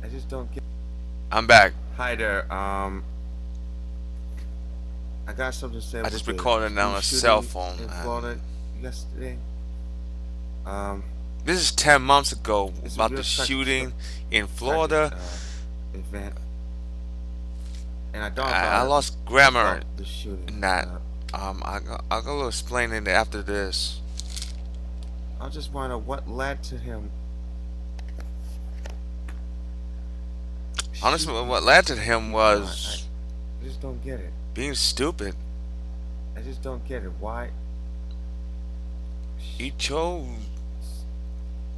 I just don't get. I'm back. Hi there. I got something to say I with just the recorded it school on a cell shooting phone, in and Florida yesterday. Um, this is 10 months ago it's a about real the tragic, shooting in tragic Florida. event, and I thought I about it lost grammar about the shooting. in that. I'll go explain it after this. I just wonder what led to him Honestly, shooting what led to him people. I was just don't get it. being stupid. I just don't get it. Why? He chose,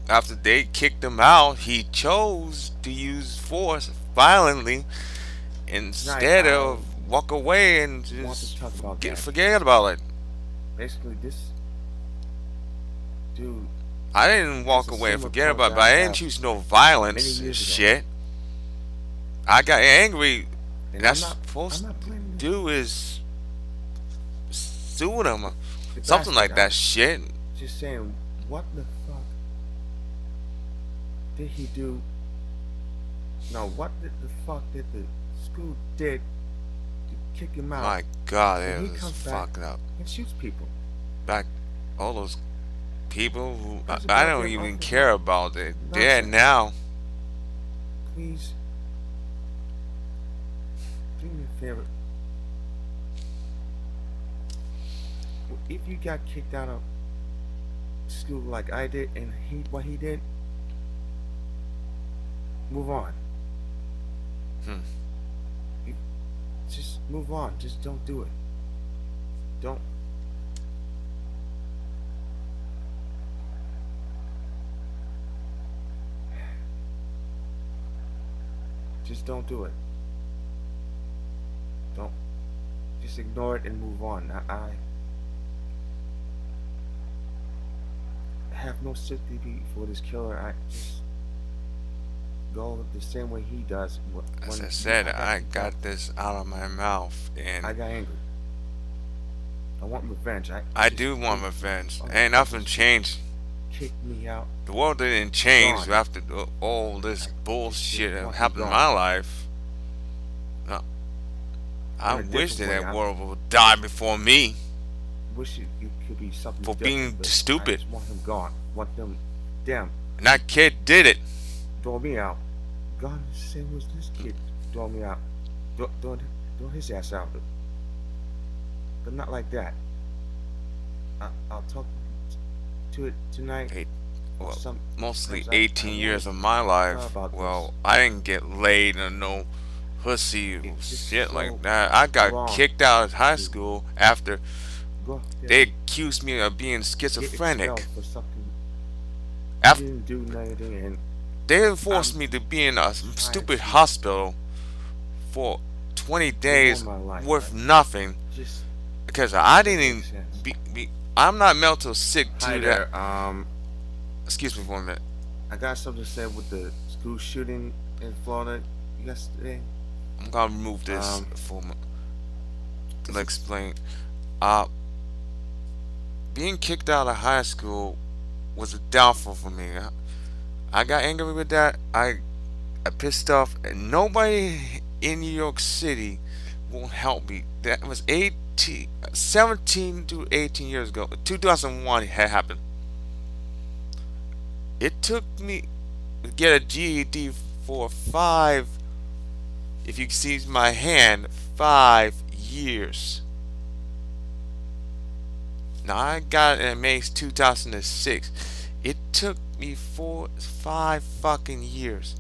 after they kicked him out, he chose to use force violently Tonight instead I of walk away and want to just talk about that. forget about it. Basically, this dude I didn't has walk a away and similar forget quote about it, that but I I didn't have choose no many violence and years ago, shit. I got angry, and and that's I'm supposed not to blaming do is sue them, the something bastard. like I'm that shit. just saying, what the fuck did he do? No, what did the fuck did the school did to kick him out? My God, And it he was comes back fucked up. and shoots people. Back, all those people who How's I about don't them even awful care about it. Dead nonsense? now. Please do me a favor. If you got kicked out of school like I did, and what he did, move on. Hmm. You just move on. Just don't do it. Don't. Just don't do it. Don't. Just ignore it and move on. I have no sympathy for this killer. I just go the same way he does. As I When said, I got I kicked out, got this out of my mouth, I and got angry. I want revenge. I I just do want hate revenge. Ain't nothing motherfuckers who changed. kicked me out. The world didn't change Gone. after all I this just bullshit that want them happened in gone my life. No, I in a wish different that way. that I world would die before me wish it could be something for different, being but I stupid. just want him gone. Want them, And that kid did it. throw me out. Gone the same as this kid, throw me out. Throw his ass out, but not like that. I'll talk to it tonight Eight, or well, mostly sometimes I 18 want years to of my cry life. about this. Well, I didn't get laid or no pussy or It's just shit like so that. I got wrong kicked out of high to school after go there they and accused me of being get expelled schizophrenic. for something you After didn't do anything, and they forced I'm me to be in a trying stupid to hospital for 20 move on days my life. worth nothing Just because I doesn't make didn't sense. I'm not mental sick Hi to that. there. Excuse me for a minute. I got something to say with the school shooting in Florida yesterday. I'm gonna remove this Um, for to it's a, explain. Uh, being kicked out of high school was a downfall for me. I got angry with that. I pissed off, and nobody in New York City won't help me. That was 18, 17 to 18 years ago. 2001 had happened. It took me to get a GED for if you see my hand, 5 years. Now I got it in May 2006. It took me 5 fucking years.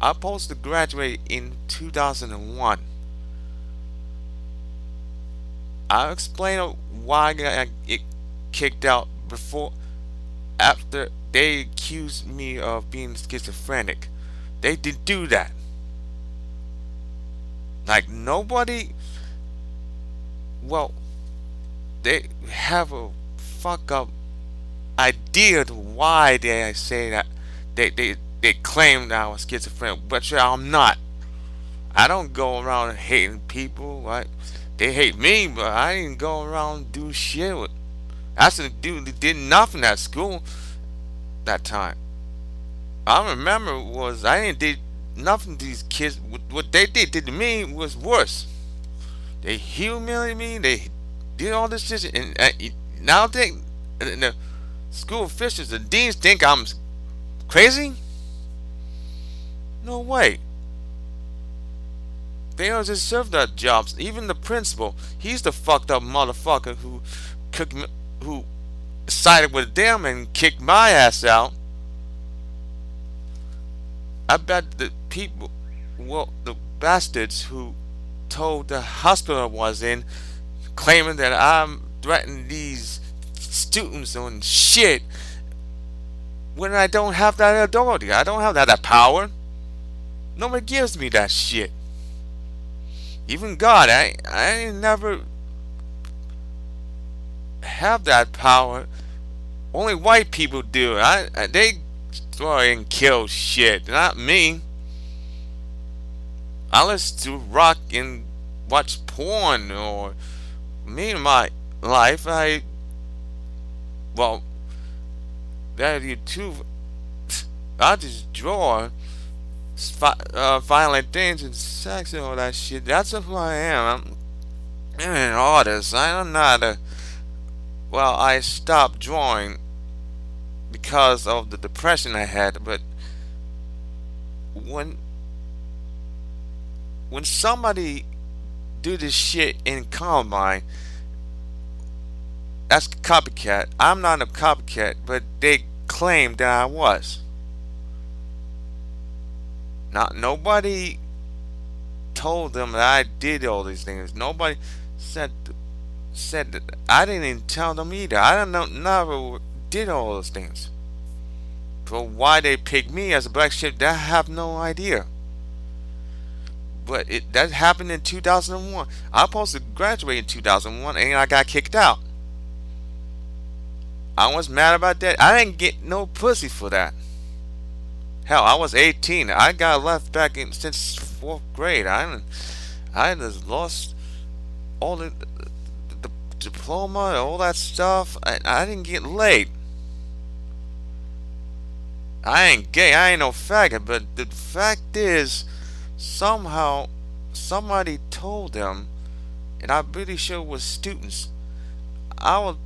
I'm supposed to graduate in 2001. I'll explain why I got it kicked out before, after they accused me of being schizophrenic. They did do that. Like nobody, well, they have a fuck up idea to why they say that they claim that I was schizophrenic, but sure, I'm not. I don't go around hating people. Right? They hate me, but I didn't go around do shit with. That's the dude that did nothing at school that time. I remember was I didn't did nothing. These kids, what they did to me was worse. They humiliated me. They did all this shit, and now the school officials, the deans think I'm crazy. No way. They don't deserve that jobs. Even the principal, he's the fucked up motherfucker cooked, who sided with them and kicked my ass out. I bet the people, well, the bastards who told the hospital I was in, claiming that I'm threatening these students and shit, when I don't have that authority. I don't have that power. Nobody gives me that shit. Even God, I never have that power. Only white people do. They try and kill shit, not me. I listen to rock and watch porn, or me in my life. Well, that YouTube, I just draw violent things and sex and all that shit. That's who I am. I'm an artist. I'm not a. Well, I stopped drawing because of the depression I had. But when when somebody do this shit in Columbine, that's copycat. I'm not a copycat, but they claim that I was. Not nobody told them that I did all these things. Nobody said said that I didn't even tell them either. I don't know, never did all those things. But why they picked me as a black sheep, I have no idea. But that happened in 2001. I was supposed to graduate in 2001, and I got kicked out. I was mad about that. I didn't get no pussy for that. Hell, I was 18. I got left back in since fourth grade. I just lost all the diploma, all that stuff. I didn't get laid. I ain't gay. I ain't no faggot. But the fact is, somehow somebody told them, and I'm pretty sure it was students. I was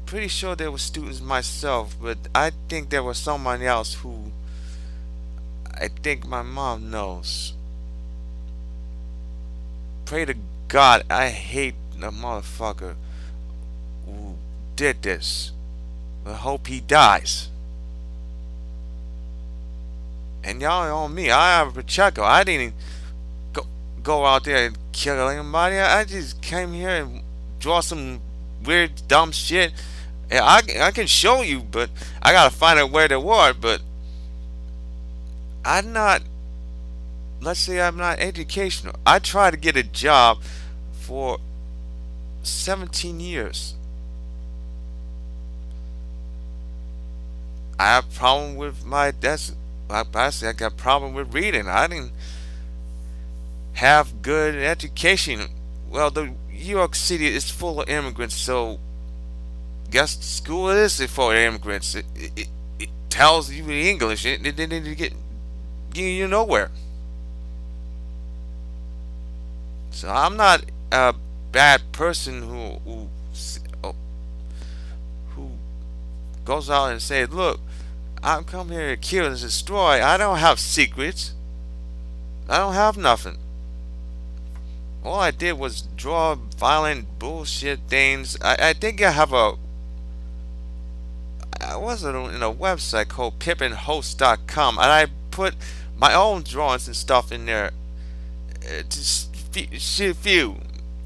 pretty sure there were students myself, but I think there was someone else who I think my mom knows. Pray to God, I hate the motherfucker who did this. I hope he dies. And y'all on me. I am a Pacheco. I didn't go out there and kill anybody. I just came here and draw some weird, dumb shit. And I can show you, but I gotta find out where they were. But I'm not, let's say I'm not educational. I tried to get a job for 17 years. I have a problem with my desk. Like I said, I got a problem with reading. I didn't have good education. Well, the New York City is full of immigrants, so guess school is for immigrants. It tells you English. It didn't get you nowhere. So I'm not a bad person who goes out and says, "Look, I'm come here to kill and destroy. I don't have secrets. I don't have nothing. All I did was draw violent bullshit things. I think I have a. I was in a website called pippinhost.com, and I put my own drawings and stuff in there to see few.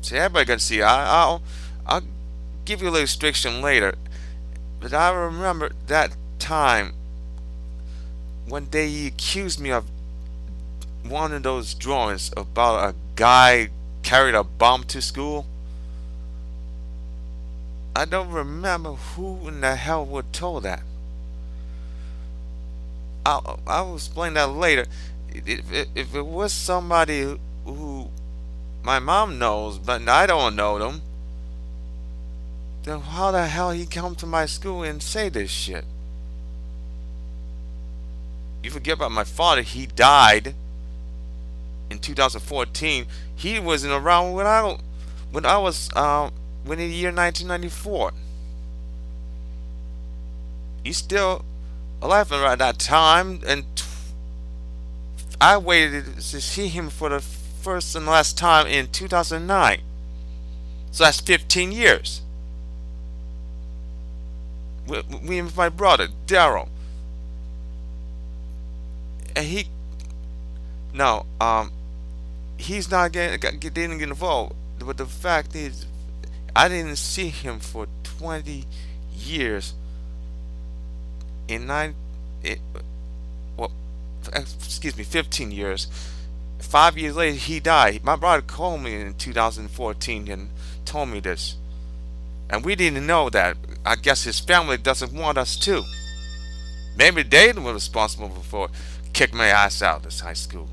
So everybody can see. I'll give you a little restriction later. But I remember that time when they accused me of one of those drawings about a guy carried a bomb to school. I don't remember who in the hell would told that. I'll explain that later. If it was somebody who my mom knows, but I don't know them, then how the hell he come to my school and say this shit? You forget about my father. He died in 2014, he wasn't around when I was when in the year 1994. He's still alive around that time, and I waited to see him for the first and last time in 2009. So that's 15 years. Me and my brother Daryl, and he no he's not didn't get involved. But the fact is, I didn't see him for 20 years. In nine, it, well, excuse me, 15 years. 5 years later, he died. My brother called me in 2014 and told me this, and we didn't know that. I guess his family doesn't want us to. Maybe they were responsible for kicking my ass out of this high school.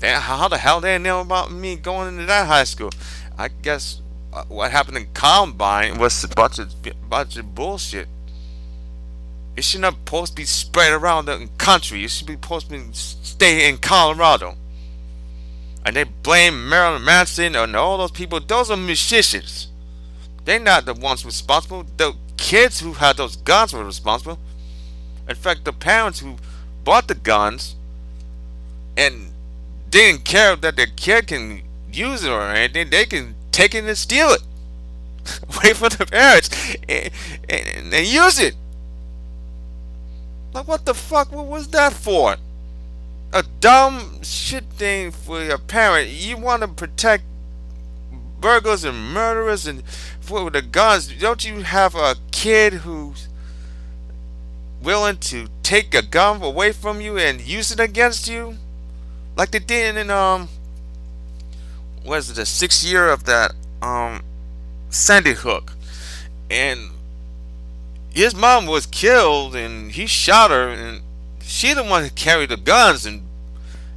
How the hell they know about me going into that high school? I guess what happened in Combine was a bunch of bullshit. It should not supposed to be spread around the country. It should be supposed to be stay in Colorado. And they blame Marilyn Manson and all those people. Those are musicians. They're not the ones responsible. The kids who had those guns were responsible. In fact, the parents who bought the guns and didn't care that their kid can use it or anything, they can take it and steal it. Wait for the parents and use it. Like, what the fuck? What was that for? A dumb shit thing for your parent. You want to protect burglars and murderers and for the guns. Don't you have a kid who's willing to take a gun away from you and use it against you? Like they did in what is it, the 6th year of that Sandy Hook. And his mom was killed and he shot her, and she the one who carried the guns, and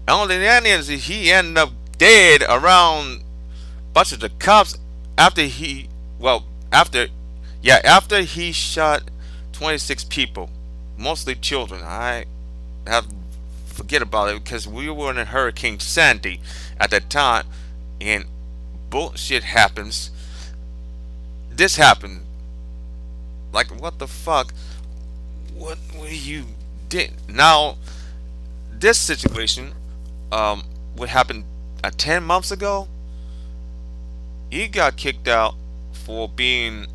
only that is he ended up dead around a bunch of the cops after he after he shot 26 people, mostly children. I have forget about it because we were in Hurricane Sandy at that time, and bullshit happens. This happened. Like, what the fuck? What were you did? Now, this situation, what happened 10 months ago? He got kicked out for being,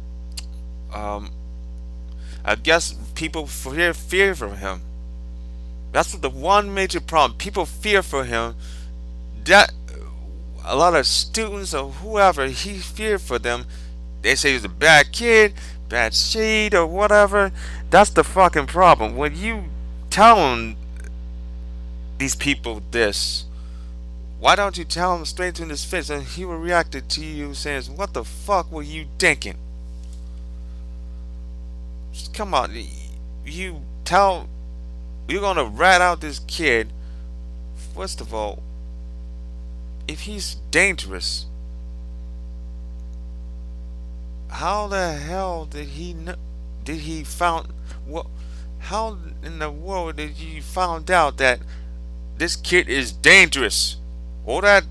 I guess people fear for him. That's the one major problem. People fear for him. That a lot of students or whoever, he feared for them. They say he's a bad kid, bad seed or whatever. That's the fucking problem. When you tell these people this, why don't you tell him straight to his face, and he will react to you saying, "What the fuck were you thinking?" Just come on, you tell you're gonna rat out this kid. First of all, if he's dangerous, how the hell did he know? Did he found what? How in the world did you found out that this kid is dangerous? Oh, that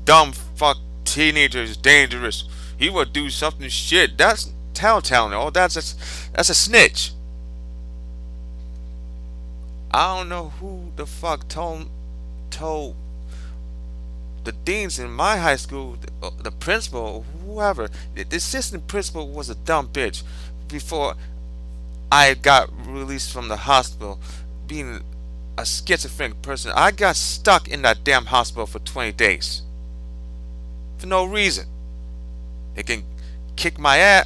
dumb fuck teenager is dangerous. He would do something shit. That's telltale. Oh, that's a snitch. I don't know who the fuck told the deans in my high school, the principal, whoever. The assistant principal was a dumb bitch. Before I got released from the hospital, being a schizophrenic person, I got stuck in that damn hospital for 20 days for no reason. They can kick my ass.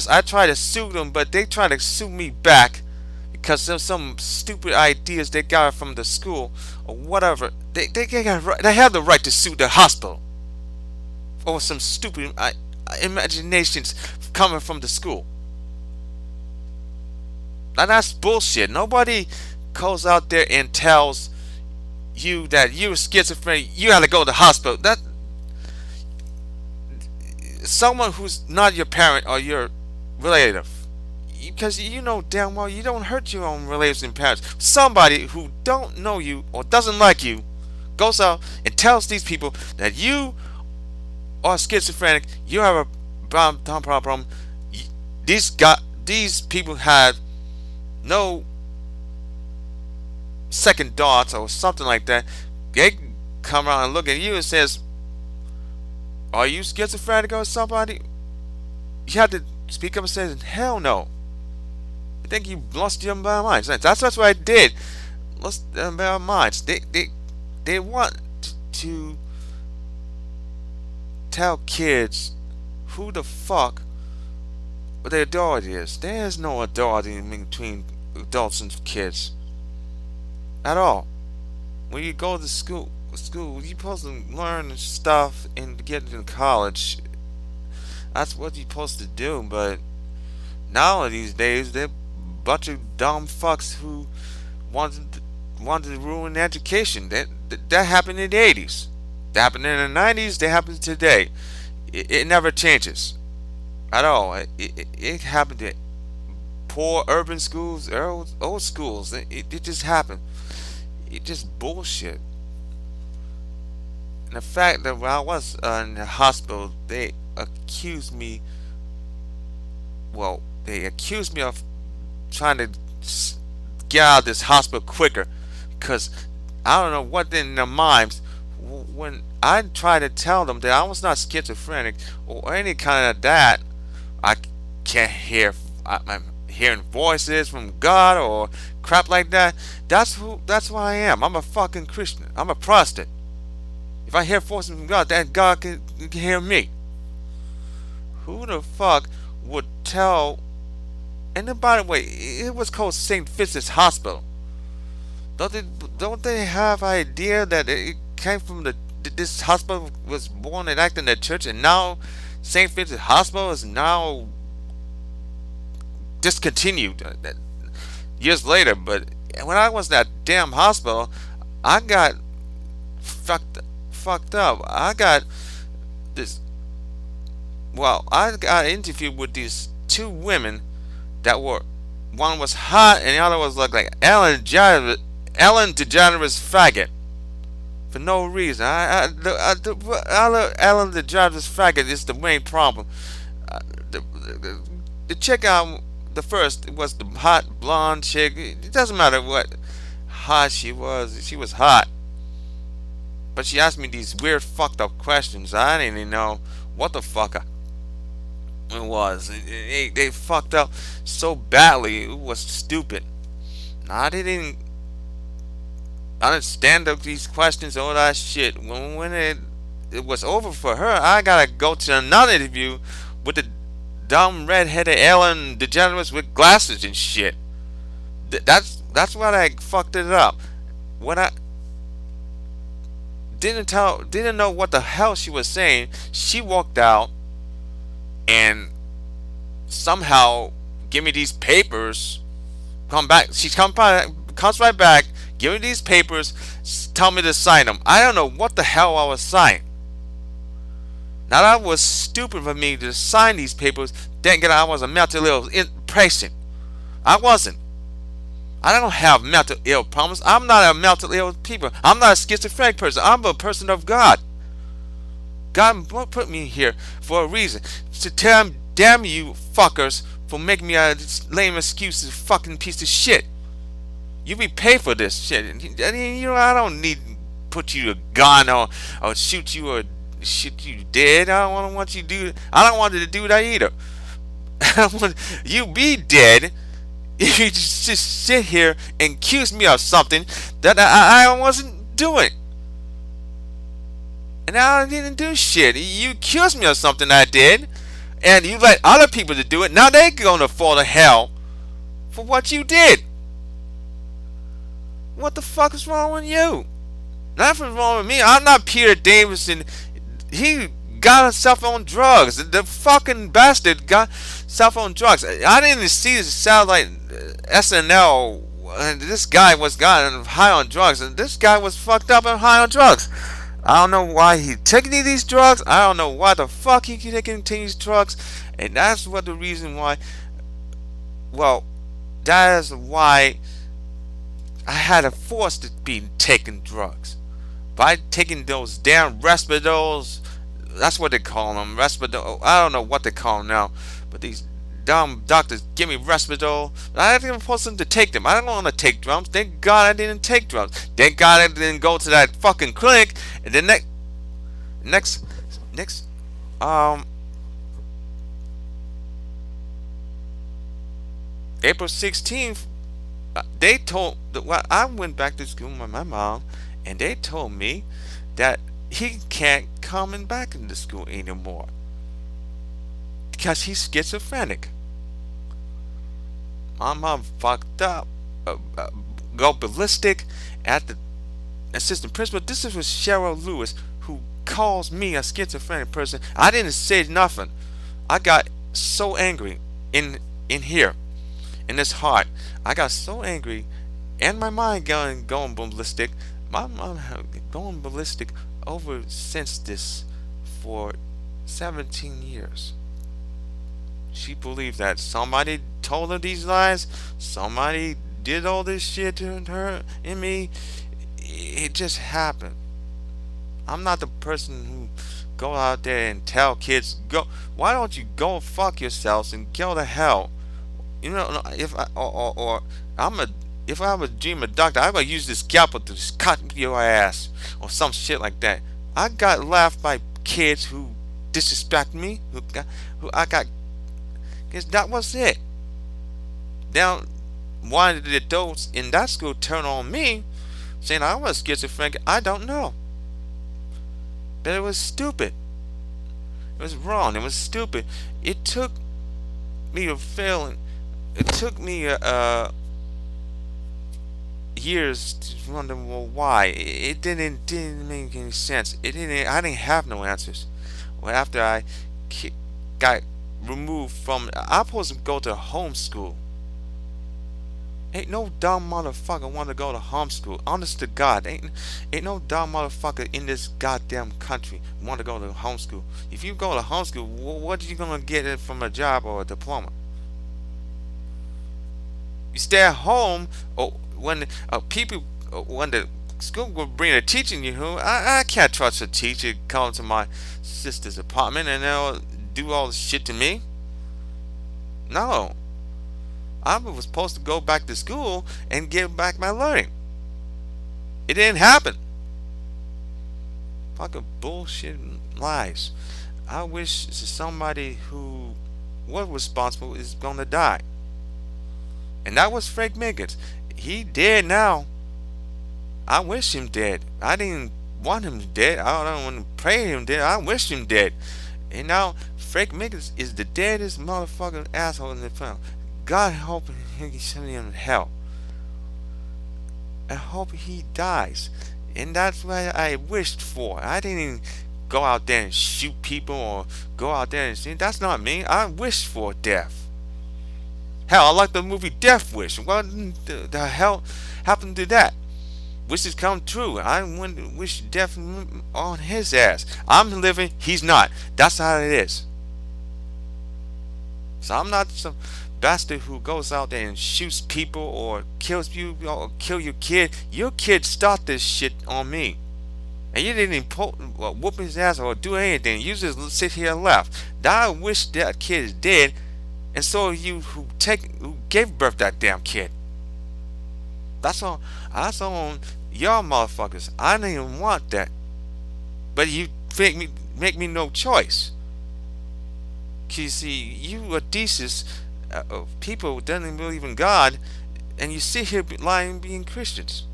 I tried to sue them, but they tried to sue me back because of some stupid ideas they got from the school or whatever. They have the right to sue the hospital over some stupid imaginations coming from the school. Now that's bullshit. Nobody goes out there and tells you that you're schizophrenic, you have to go to the hospital. That someone who's not your parent or your relative, because you know damn well you don't hurt your own relatives and parents. Somebody who don't know you or doesn't like you goes out and tells these people that you are schizophrenic, you have a problem. These people had no second thoughts or something like that. They come around and look at you and says, "Are you schizophrenic or somebody?" You have to speak up and say, "Hell no! I think you lost your minds." That's what I did. Lost their minds. They want to tell kids who the fuck their authority is. There's no authority in between adults and kids at all. When you go to school, you're supposed to learn stuff and get into college. That's what you're supposed to do. But now these days, they're a bunch of dumb fucks who wanted wanted to ruin education. That happened in the 80s. That happened in the 90s. That happens today. It never changes at all. It happened to poor urban schools, old schools. It just happened. It just bullshit. And the fact that when I was in the hospital, they accused me. Well, they accused me of trying to get out of this hospital quicker, because I don't know what in their minds. When I tried to tell them that I was not schizophrenic or any kind of that, I can't hear. I'm hearing voices from God or crap like that. That's who. That's what I am. I'm a fucking Christian. I'm a Protestant. If I hear voices from God, that God can hear me. Who the fuck would tell? And by the way, it was called St. Vincent's Hospital. Don't they have idea that it came from this hospital was born and acted in the church, and now St. Vincent's Hospital is now discontinued years later. But when I was in that damn hospital, I got fucked up. I got this. Well, I got interviewed with these two women that were. One was hot and the other was like Ellen DeGeneres faggot for no reason. Ellen DeGeneres faggot is the main problem. The chick out the first was the hot blonde chick. It doesn't matter what hot she was. She was hot. But she asked me these weird fucked up questions. I didn't even know what the fuck it was. They fucked up so badly. It was stupid. I didn't understand these questions, all that shit. When it was over for her, I gotta go to another interview with the dumb redheaded Ellen DeGeneres with glasses and shit. That's what I fucked it up. When I didn't know what the hell she was saying, she walked out and somehow give me these papers. Come back. She comes right back, give me these papers, tell me to sign them. I don't know what the hell I was signing. Now that was stupid for me to sign these papers. Thinking I was a mentally ill patient. I wasn't. I don't have mental ill problems. I'm not a mentally ill people. I'm not a schizophrenic person. I'm a person of God. God put me here for a reason. To tell him, damn you fuckers for making me a lame excuses, fucking piece of shit. You be paid for this shit. I don't need to put you a gun or shoot you or shit you dead. I don't want you to do. I don't want to do that either. I want you be dead. If you just sit here and accuse me of something that I wasn't doing. And I didn't do shit. You accused me of something I did. And you let other people to do it. Now they're gonna fall to hell for what you did. What the fuck is wrong with you? Nothing wrong with me. I'm not Peter Davison. He got himself on drugs. The fucking bastard got himself on drugs. I didn't see it sound like SNL. And this guy was got high on drugs, and this guy was fucked up and high on drugs. I don't know why he taking these drugs. I don't know why the fuck he taking these drugs, and that's what the reason why. Well, that is why I had a force to be taking drugs. by taking those damn respirators. That's what they call them, respirators. I don't know what they call them now, but these dumb doctors give me respirators. I didn't force them to take them. I don't want to take drugs. Thank God I didn't take drugs. Thank God I didn't go to that fucking clinic. And then next, next, um, April 16th, they told. Well, I went back to school with my mom, and they told me that he can't come back into school anymore because he's schizophrenic. My mom fucked up, go ballistic at the assistant principal. This is with Cheryl Lewis, who calls me a schizophrenic person. I didn't say nothing. I got so angry in here, in this heart. I got so angry, and my mind going ballistic. My mom going ballistic over since this for 17 years. She believed that somebody told her these lies, somebody did all this shit to her and me. It just happened. I'm not the person who go out there and tell kids, go, why don't you go fuck yourselves and go to hell? You know, if I or I'm a if I was a dream of doctor, I'm gonna use this scalpel to just cut your ass or some shit like that. I got laughed by kids who disrespect me, who I got, because that was it. Now, why did the adults in that school turn on me, saying I was schizophrenic? I don't know, but it was stupid. It was wrong. It was stupid. It took me a failing. It took me years to wonder, well, why. It didn't make any sense. It didn't. I didn't have no answers. Well, after I got removed from, I was supposed to go to homeschool. Ain't no dumb motherfucker want to go to homeschool. Honest to God, ain't no dumb motherfucker in this goddamn country want to go to homeschool. If you go to homeschool, what are you gonna get it from a job or a diploma? You stay at home, or when people, when the school will bring a teacher in your home, I can't trust a teacher coming to my sister's apartment and they'll do all this shit to me. No. I was supposed to go back to school and get back my learning. It didn't happen. Fucking bullshit and lies. I wish somebody who was responsible is gonna die. And that was Frank Miggins. He dead now. I wish him dead. I didn't want him dead. I don't want to pray him dead. I wish him dead. And now Frank Miggins is the deadest motherfucking asshole in the film. God help him, he's sending him to hell. I hope he dies. And that's what I wished for. I didn't go out there and shoot people or go out there and see. That's not me. I wished for death. Hell, I like the movie Death Wish. What the hell happened to that? Wishes come true. I wish death on his ass. I'm living, he's not. That's how it is. So I'm not some bastard who goes out there and shoots people or kills you or kill your kid. Your kid start this shit on me. And you didn't even whoop his ass or do anything. You just sit here and laugh. Now I wish that kid is dead, and so you who gave birth to that damn kid. That's on y'all motherfuckers. I didn't even want that. But you make me no choice. Cause you see, you are decent people who doesn't believe in God, and you sit here lying being Christians.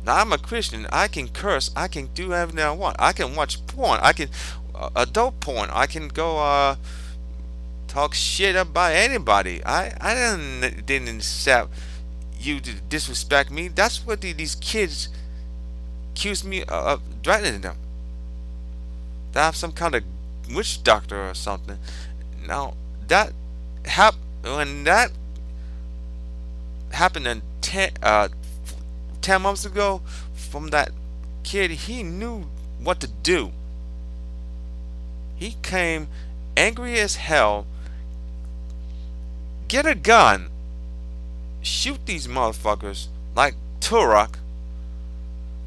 Now I'm a Christian. I can curse. I can do everything I want. I can watch porn. I can adult porn. I can go talk shit about anybody. I didn't accept you to disrespect me. That's what these kids accuse me of threatening them. That I'm some kind of witch doctor or something. Now that when that happened in 10 months ago from that kid, he knew what to do. He came angry as hell, get a gun, shoot these motherfuckers like Turok,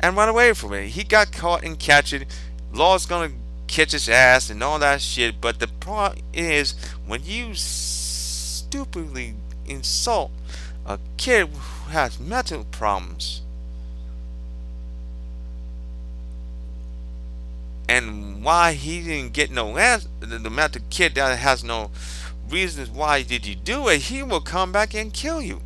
and run away from it. He got caught and catch it. Law's gonna catch his ass and all that shit. But the problem is when you stupidly insult a kid who has mental problems, and why he didn't get no answer, the mental kid that has no reasons why did you do it, he will come back and kill you.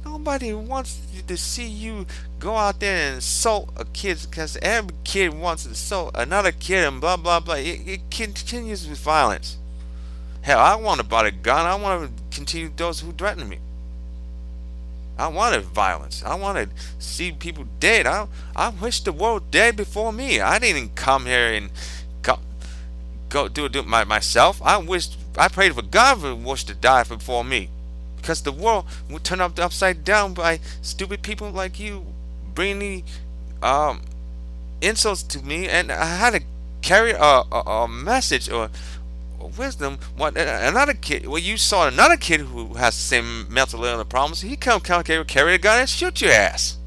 Nobody wants to see you go out there and insult a kid, because every kid wants to insult another kid and blah blah blah. It continues with violence. Hell, I want to buy a gun. I want to continue those who threaten me. I wanted violence. I wanted to see people dead. I wish the world dead before me. I didn't come here and go do it myself. I prayed for God for wish to die before me, because the world would turn up upside down by stupid people like you bringing um insults to me, and I had to carry a message or wisdom. What another kid? Well, you saw another kid who has the same mental illness problems. He come carry a gun and shoot your ass.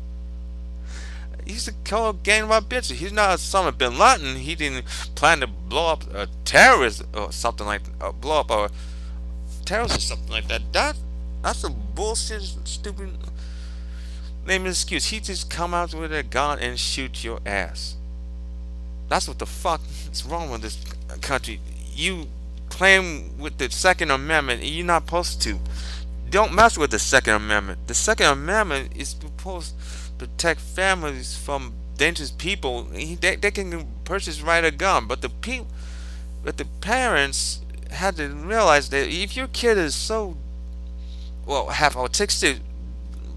He's a cold gang of bitch. He's not Osama bin Laden. He didn't plan to blow up a terrorist or something like blow up a terrorist or something like that. That's a bullshit, stupid name and excuse. He just come out with a gun and shoot your ass. That's what the fuck is wrong with this country. You claim with the Second Amendment, and you're not supposed to. Don't mess with the Second Amendment. The Second Amendment is supposed to protect families from dangerous people. They can purchase right a gun, but the parents had to realize that if your kid is so have autistic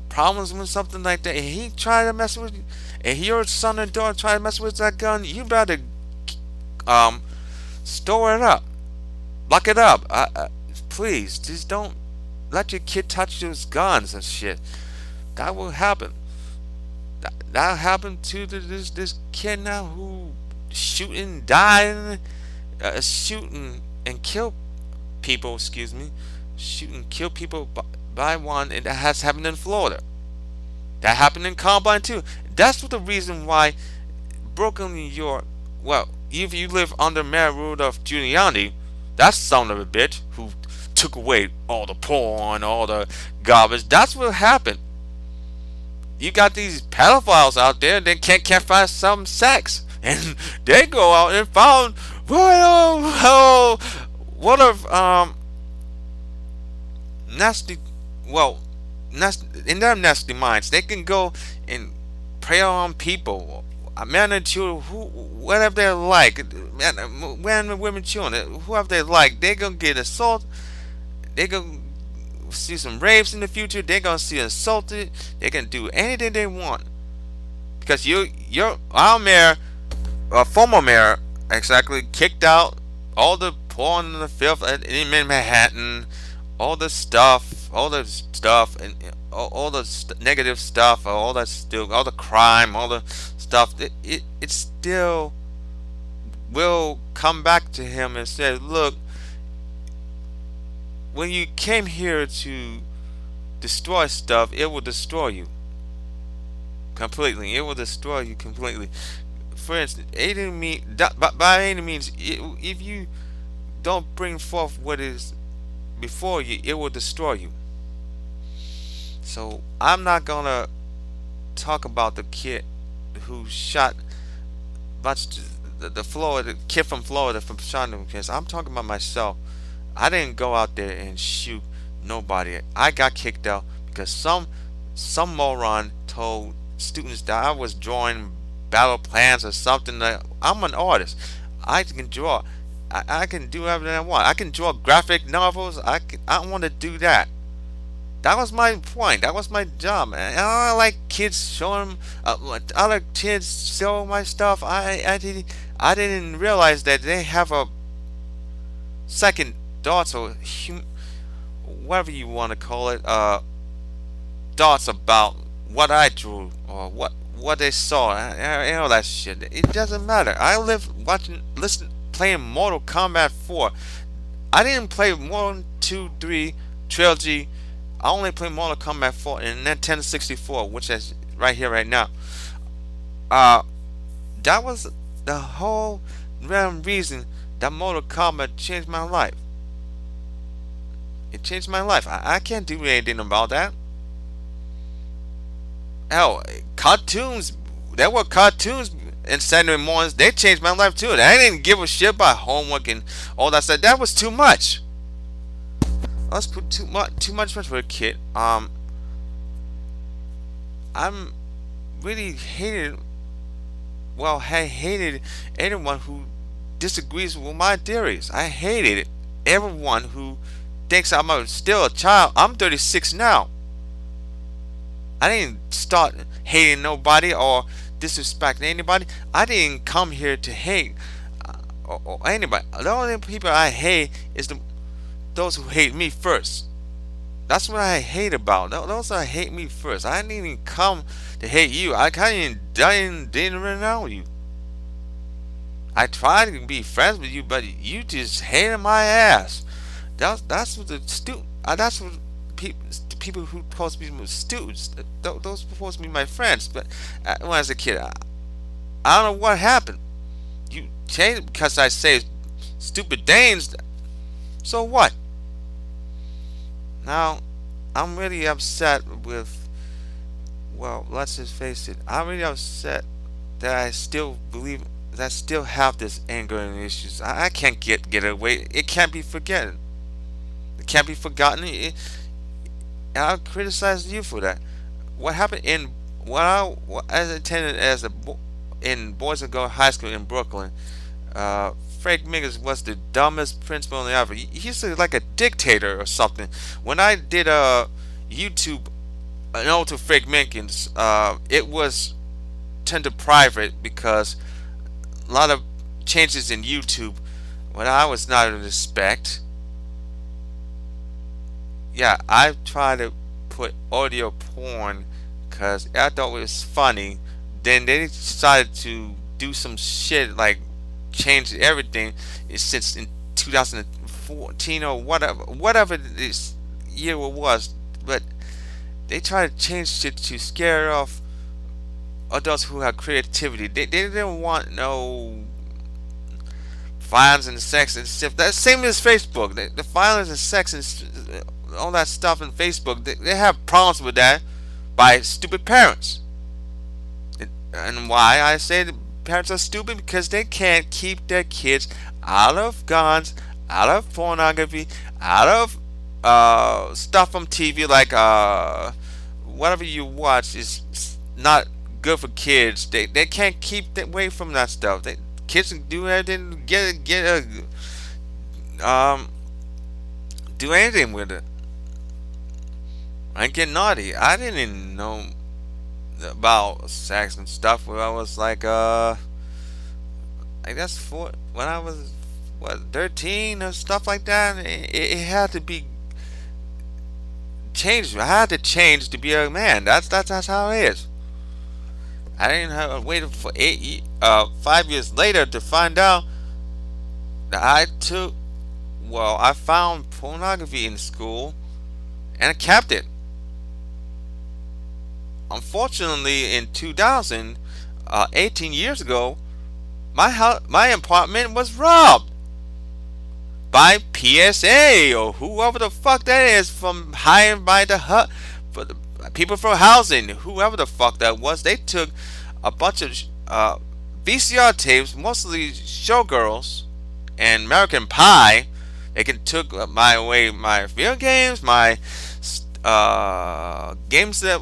problems with something like that, and he try to mess with you, and your son or daughter try to mess with that gun, you better store it up, lock it up. Please, just don't let your kid touch those guns and shit. That will happen. That happened to this kid now who shooting, dying, shooting and kill people. Excuse me, shoot and kill people by one, and that has happened in Florida. That happened in Columbine too. That's what the reason why Brooklyn, New York. Well, if you live under Mayor Rudolph Giuliani, that son of a bitch who took away all the porn, all the garbage. That's what happened. You got these pedophiles out there that can't find some sex, and they go out and found what a nasty, in their nasty minds, they can go and prey on people, men and children, whatever they like, men, women, children, whoever they like. They gonna get assaulted. They gonna see some rapes in the future. They gonna see assaulted. They can do anything they want, because our mayor, former mayor, exactly, kicked out all the porn and the filth in Manhattan, all the stuff, and all the negative stuff, all that still, all the crime, all the stuff. It still will come back to him and say, look, when you came here to destroy stuff, it will destroy you completely. It will destroy you completely. For instance, by any means, if you don't bring forth what is before you, it will destroy you. So I'm not gonna talk about the kid who shot the Florida kid from Florida from shooting him, because I'm talking about myself. I didn't go out there and shoot nobody. I got kicked out because some moron told students that I was drawing battle plans or something. I'm an artist. I can draw. I can do everything I want. I can draw graphic novels. I want to do that. That was my point. That was my job. And I don't like kids showing other kids show my stuff. I didn't realize that they have a second thoughts, or whatever you want to call it, thoughts about what I drew or what they saw, and all that shit. It doesn't matter. I live playing Mortal Kombat 4. I didn't play 1, 2, 3 trilogy. I only played Mortal Kombat 4 in Nintendo 64, which is right here, right now. Uh, that was the whole real reason that Mortal Kombat changed my life. It changed my life. I can't do anything about that. Hell, cartoons. There were cartoons in Saturday mornings. They changed my life too. I didn't give a shit about homework and all that stuff. That was too much. Let's put too much for a kid. I'm really hated. Well, I hated anyone who disagrees with my theories. I hated everyone who thinks I'm still a child. I'm 36 now. I didn't start hating nobody or disrespecting anybody. I didn't come here to hate or anybody. The only people I hate is those who hate me first. That's what I hate about. Those that hate me first. I didn't even come to hate you. I didn't even know you. I tried to be friends with you, but you just hated my ass. That's what the stu. That's what people people who supposed to be students. Those supposed to be my friends. But when I was a kid, I don't know what happened. You changed because I say stupid things. So what? Now I'm really upset with. Well, let's just face it. I'm really upset that I still believe that I still have this anger and issues. I can't get away. It can't be forgotten. It can't be forgotten. And I'll criticize you for that. What happened in as attended as in Boys and Girls High School in Brooklyn. Frank Miggins was the dumbest principal ever. He's like a dictator or something. When I did YouTube an ode to Frank Miggins, it was turned to private because a lot of changes in YouTube when I was not in respect. Yeah, I tried to put audio porn because I thought it was funny. Then they decided to do some shit like change everything since in 2014 or whatever this year it was. But they tried to change shit to scare off adults who have creativity. They didn't want no violence and sex and stuff. That same as Facebook. The violence and sex and all that stuff in Facebook. They have problems with that by stupid parents. And why I say the parents are stupid? Because they can't keep their kids out of guns, out of pornography, out of stuff from TV like whatever you watch is not good for kids. They can't keep away from that stuff. Kids can do anything, do anything with it. I get naughty. I didn't even know about sex and stuff when I was like I guess when I was 13 or stuff like that. It had to be changed. I had to change to be a man. That's how it is. I didn't have to wait for 5 years later to find out that I found pornography in school and I kept it. Unfortunately, in 2000, 18 years ago, my apartment was robbed by PSA or whoever the fuck that is from hired by the for the people for housing, whoever the fuck that was. They took a bunch of VCR tapes, mostly Showgirls and American Pie. They took my video games, my games that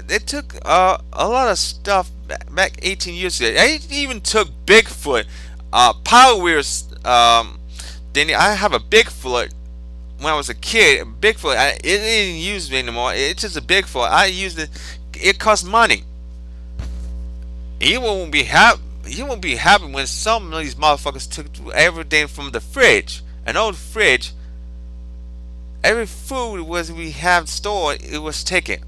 they took a lot of stuff back 18 years ago. They even took Bigfoot, Power Wheels. Then I have a Bigfoot. When I was a kid, Bigfoot, it didn't use me anymore. It's just a Bigfoot. I used it. It cost money. You won't be happy. You won't be happy when some of these motherfuckers took everything from the fridge, an old fridge. Every food we have stored, it was taken.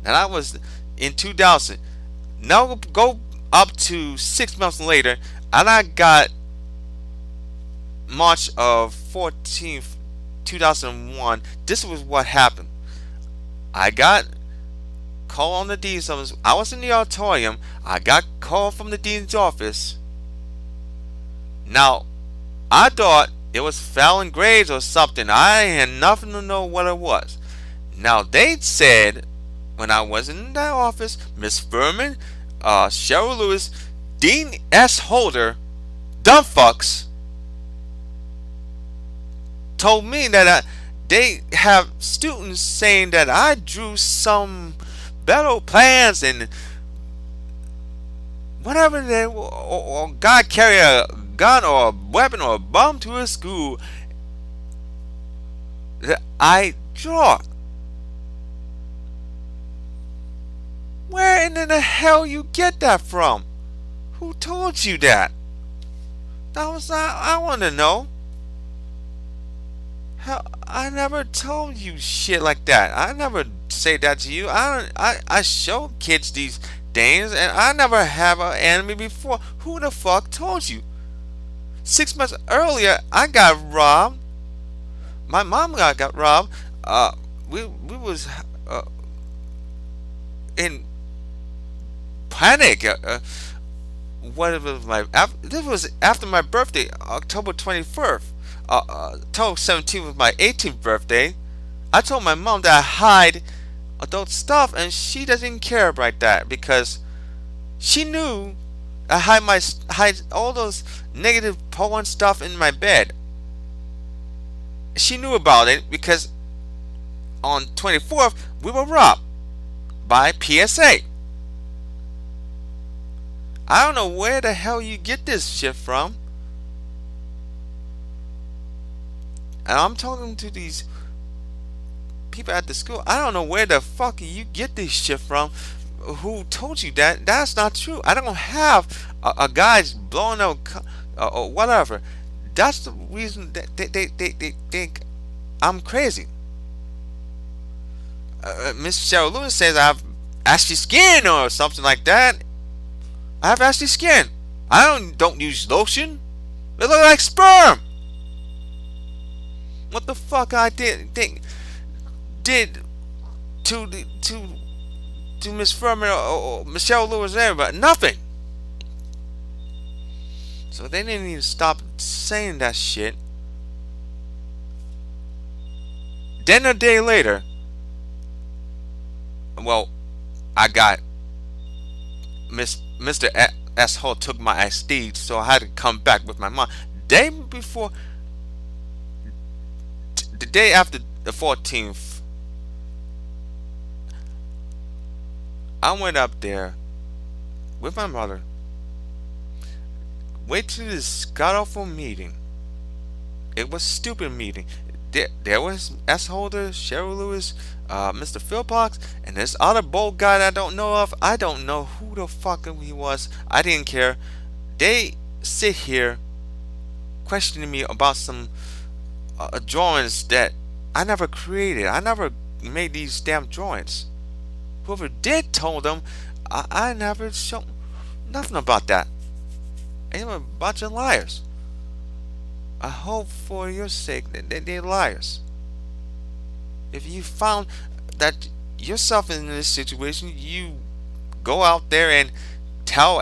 And I was in 2000. Now go up to 6 months later, and I got March of 14th, 2001. This was what happened. I got call on the dean's office. I was in the auditorium. I got called from the dean's office. Now, I thought it was failing grades or something. I had nothing to know what it was. Now, they said when I was in that office, Miss Furman, Cheryl Lewis, Dean S. Holder, dumb fucks, told me that they have students saying that I drew some better plans and whatever they or God carry a gun or a weapon or a bomb to a school that I draw. Where in the hell you get that from? Who told you that? I want to know. Hell, I never told you shit like that. I never say that to you. I show kids these things, and I never have an enemy before. Who the fuck told you? 6 months earlier, I got robbed. My mom got robbed. We was in panic. What was this was after my birthday, October 21st. October 17th was my 18th birthday. I told my mom that I hide adult stuff, and she doesn't care about that because she knew I hide all those negative porn stuff in my bed. She knew about it because on 24th we were robbed by PSA. I don't know where the hell you get this shit from. And I'm talking to these people at the school. I don't know where the fuck you get this shit from. Who told you that? That's not true. I don't have a guy's blowing up or whatever. That's the reason that they think I'm crazy. Miss Cheryl Lewis says I have ashy skin or something like that. I have ashy skin. I don't use lotion. It look like sperm. What the fuck I did to Miss Furman or Michelle Lewis there, but nothing. So they didn't even stop saying that shit. Then a day later, well, I got Mr. S. Hall took my SD, so I had to come back with my mom. Day before, the day after the 14th, I went up there with my mother. Went to this god awful meeting. It was a stupid meeting. There was S. Holder, Cheryl Lewis, Mr. Philpox, and this other bold guy that I don't know of. I don't know who the fuck he was. I didn't care. They sit here questioning me about some drawings that I never created. I never made these damn drawings. Whoever did told them I never showed nothing about that. And they were a bunch of liars. I hope for your sake that they're liars. If you found that yourself in this situation, you go out there and tell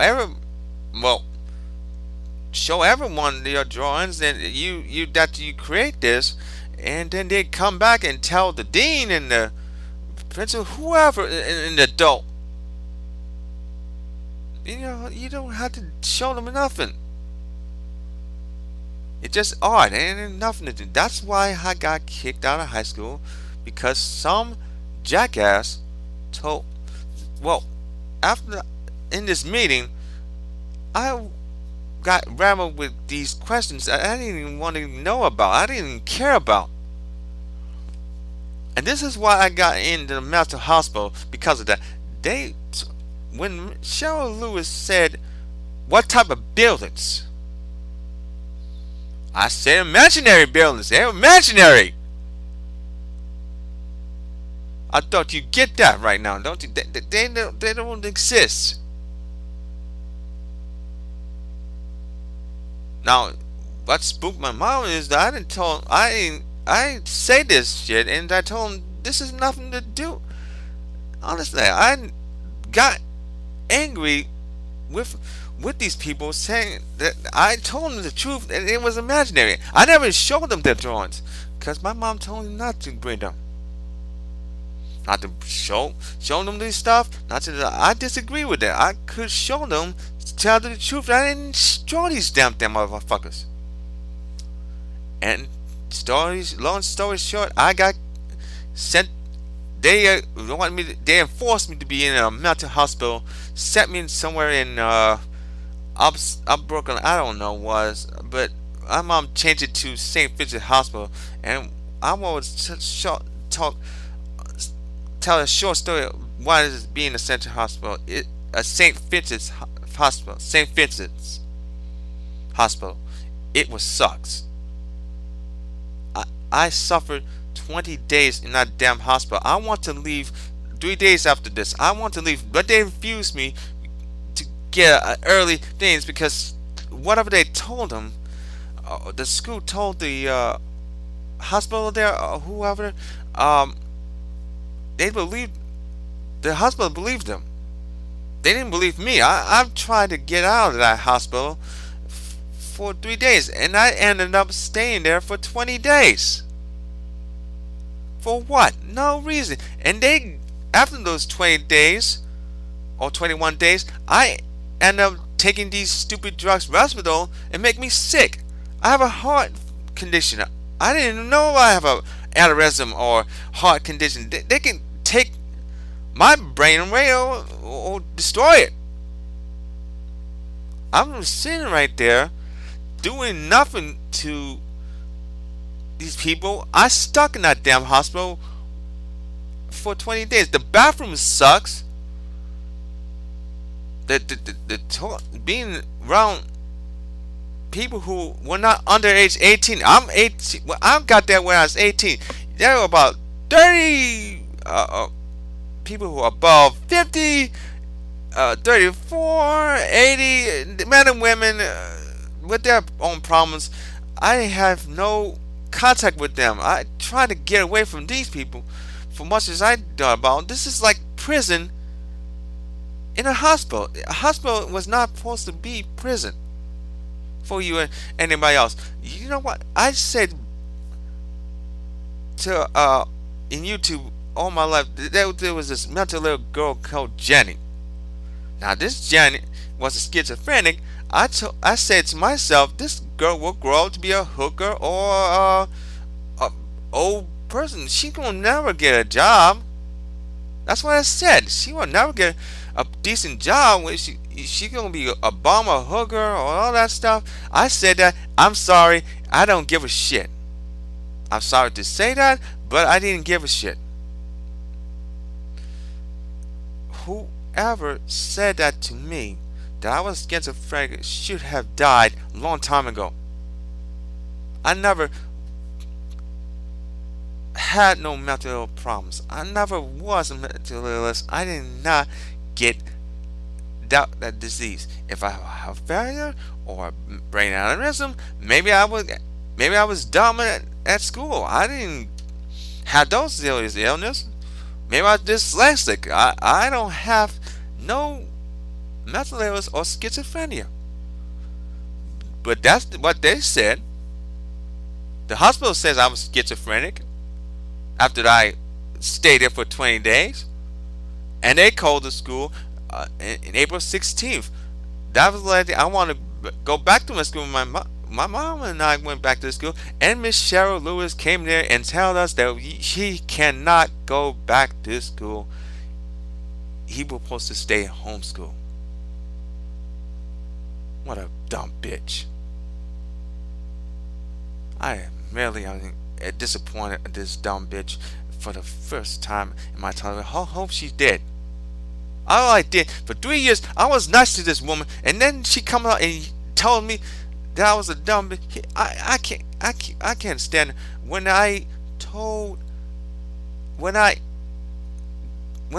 show everyone your drawings and you create this, and then they come back and tell the dean and the principal, whoever, and the adult. You don't have to show them nothing. It's just odd, and nothing to do. That's why I got kicked out of high school, because some jackass told. Well, in this meeting, I got rammed with these questions that I didn't even want to know about. I didn't even care about. And this is why I got into the mental hospital, because of that. When Cheryl Lewis said, "What type of buildings?" I said imaginary buildings. They're imaginary. I thought you get that right now, don't you? They don't exist. Now, what spooked my mom is that I didn't say this shit, and I told him this is nothing to do. Honestly, I got angry with these people saying that I told them the truth and it was imaginary. I never showed them their drawings because my mom told me not to bring them, not to show them this stuff. Not to. I disagree with that. I could show them, tell them the truth. I didn't draw these damn motherfuckers. And long story short, I got sent. They want me. They enforced me to be in a mental hospital. Sent me somewhere in up Brooklyn. I don't know but my mom changed it to St. Vincent Hospital, and I was talk tell a short story of why it is being a Central Hospital. A St. Vincent's Hospital. St. Vincent's Hospital. It was sucks. I suffered 20 days in that damn hospital. I want to leave 3 days after this. I want to leave, but they refused me to get early things because whatever they told them, the school told the hospital there, whoever, um, they believed, the hospital believed them. They didn't believe me. I've tried to get out of that hospital for 3 days, and I ended up staying there for 20 days. For what? No reason. And they, after those 20 days, or 21 days, I end up taking these stupid drugs, Respidol, and make me sick. I have a heart condition. I didn't know I have a aneurysm or heart condition. They can take my brain away or destroy it. I'm sitting right there doing nothing to these people. I stuck in that damn hospital for 20 days. The bathroom sucks. Being around people who were not under age 18. I'm 18. Well, I got there when I was 18. There were about 30 people who are above 50, 34, 80, men and women with their own problems. I have no contact with them. I try to get away from these people for much as I thought about. This is like prison in a hospital. A hospital was not supposed to be prison for you and anybody else. You know what? I said to in YouTube all my life, there was this mental little girl called Jenny. Now this Jenny was a schizophrenic. I said to myself, this girl will grow up to be a hooker or a old person. She gonna never get a job. That's what I said. She will never get a decent job. When she gonna be a bum, a hooker, or all that stuff. I said that. I'm sorry. I don't give a shit. I'm sorry to say that, but I didn't give a shit. Whoever said that to me, that I was schizophrenic, should have died a long time ago. I never had no mental problems. I never was a mental illness. I did not get that disease. If I have failure or brain aneurysm, maybe I was dumb at school. I didn't have those serious illness. Maybe I'm dyslexic. I don't have no mental illness or schizophrenia. But that's what they said. The hospital says I was schizophrenic after I stayed there for 20 days. And they called the school in April 16th. That was like I want to go back to my school. My mom and I went back to the school, and Miss Cheryl Lewis came there and told us that she cannot go back to school. He was supposed to stay at home school. What a dumb bitch. I am really disappointed at this dumb bitch for the first time in my time. I hope she's dead. All I did for 3 years, I was nice to this woman, and then she come out and told me that I was a dumb bitch. I can't stand it. When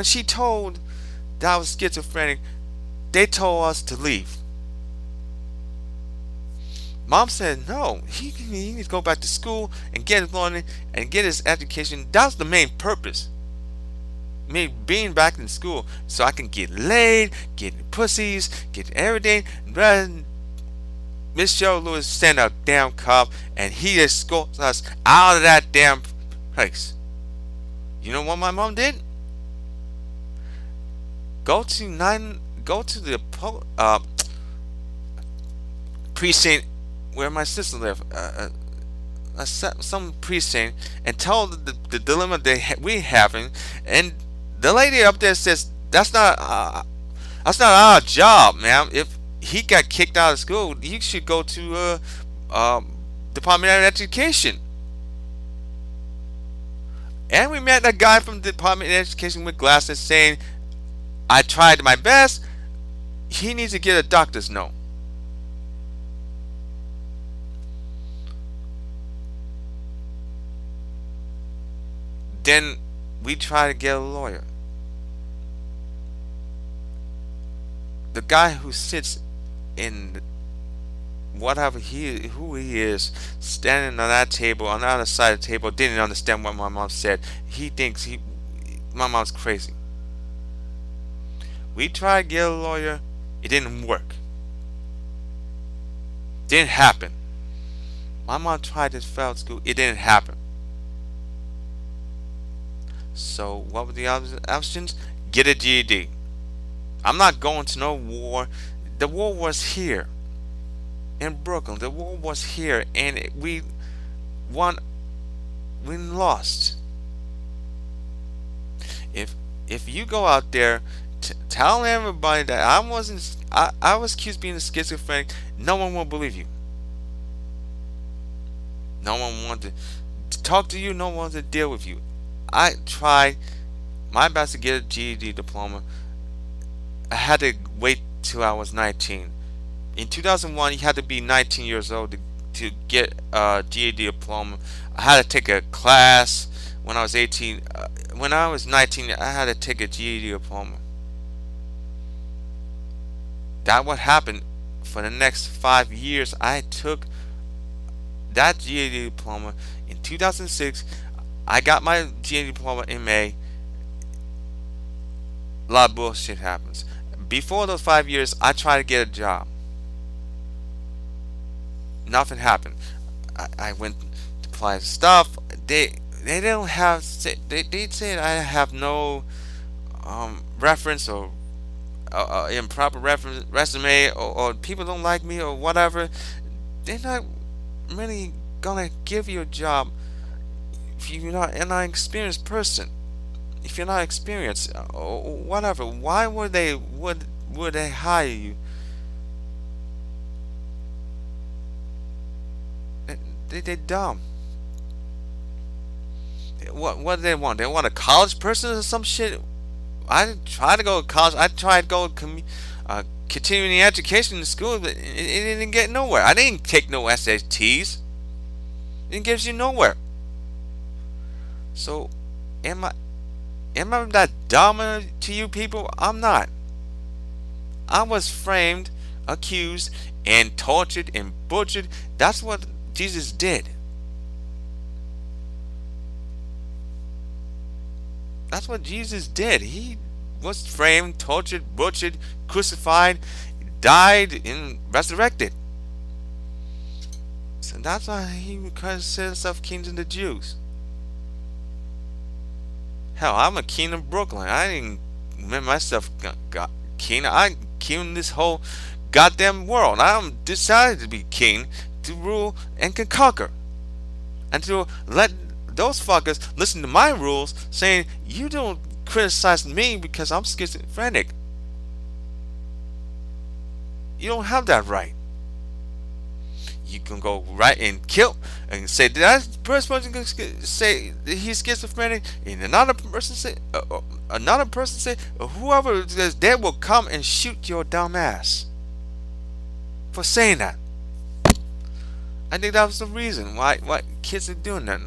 she told that I was schizophrenic, they told us to leave. Mom said no, he needs to go back to school and get his learning and get his education. That was the main purpose. me being back in school so I can get laid, get pussies, get everything. Rather than Miss Joe Lewis send a damn cop and he escorts us out of that damn place. You know what my mom did? Go to the precinct where my sister lived, some precinct, and tell the dilemma we having, and the lady up there says that's not our job, ma'am. If he got kicked out of school, he should go to Department of Education. And we met a guy from the Department of Education with glasses saying, "I tried my best. He needs to get a doctor's note." Then we try to get a lawyer. The guy who sits in whatever who he is, standing on that table, on the other side of the table, didn't understand what my mom said. He thinks my mom's crazy. We tried to get a lawyer. It didn't work. Didn't happen. My mom tried this failed school. It didn't happen. So what were the options? Get a GED. I'm not going to no war. The war was here in Brooklyn. The war was here, and we won. We lost. If you go out there telling everybody that I was accused of being a schizophrenic, no one will believe you. No one wanted to talk to you. No one wanted to deal with you. I tried my best to get a GED diploma. I had to wait till I was 19. In 2001, you had to be 19 years old to get a GED diploma. I had to take a class when I was 18. When I was 19, I had to take a GED diploma. That what happened for the next 5 years. I took that GED diploma in 2006. I got my GED diploma in May. A lot of bullshit happens. Before those 5 years, I tried to get a job. Nothing happened. I went to apply stuff. They don't have. They said I have no reference or improper reference resume, or people don't like me or whatever. They're not really gonna give you a job if you're not an experienced person. If you're not experienced or whatever, why would they hire you? They're dumb. What do they want? They want a college person or some shit? I tried to go to college. I tried to go continuing education in school, but it didn't get nowhere. I didn't take no SATs. It gives you nowhere. So, am I that dumb to you people? I'm not. I was framed, accused, and tortured and butchered. That's what Jesus did. That's what Jesus did. He was framed, tortured, butchered, crucified, died, and resurrected. So that's why he considers himself king of the Jews. Hell, I'm a king of Brooklyn. I didn't make myself king. I king this whole goddamn world. I'm decided to be king, to rule and can conquer, and to let those fuckers listen to my rules, saying you don't criticize me because I'm schizophrenic. You don't have that right. You can go right and kill and say that person can say that he's schizophrenic, and another person say whoever says they will come and shoot your dumb ass for saying that. I think that was the reason why kids are doing that.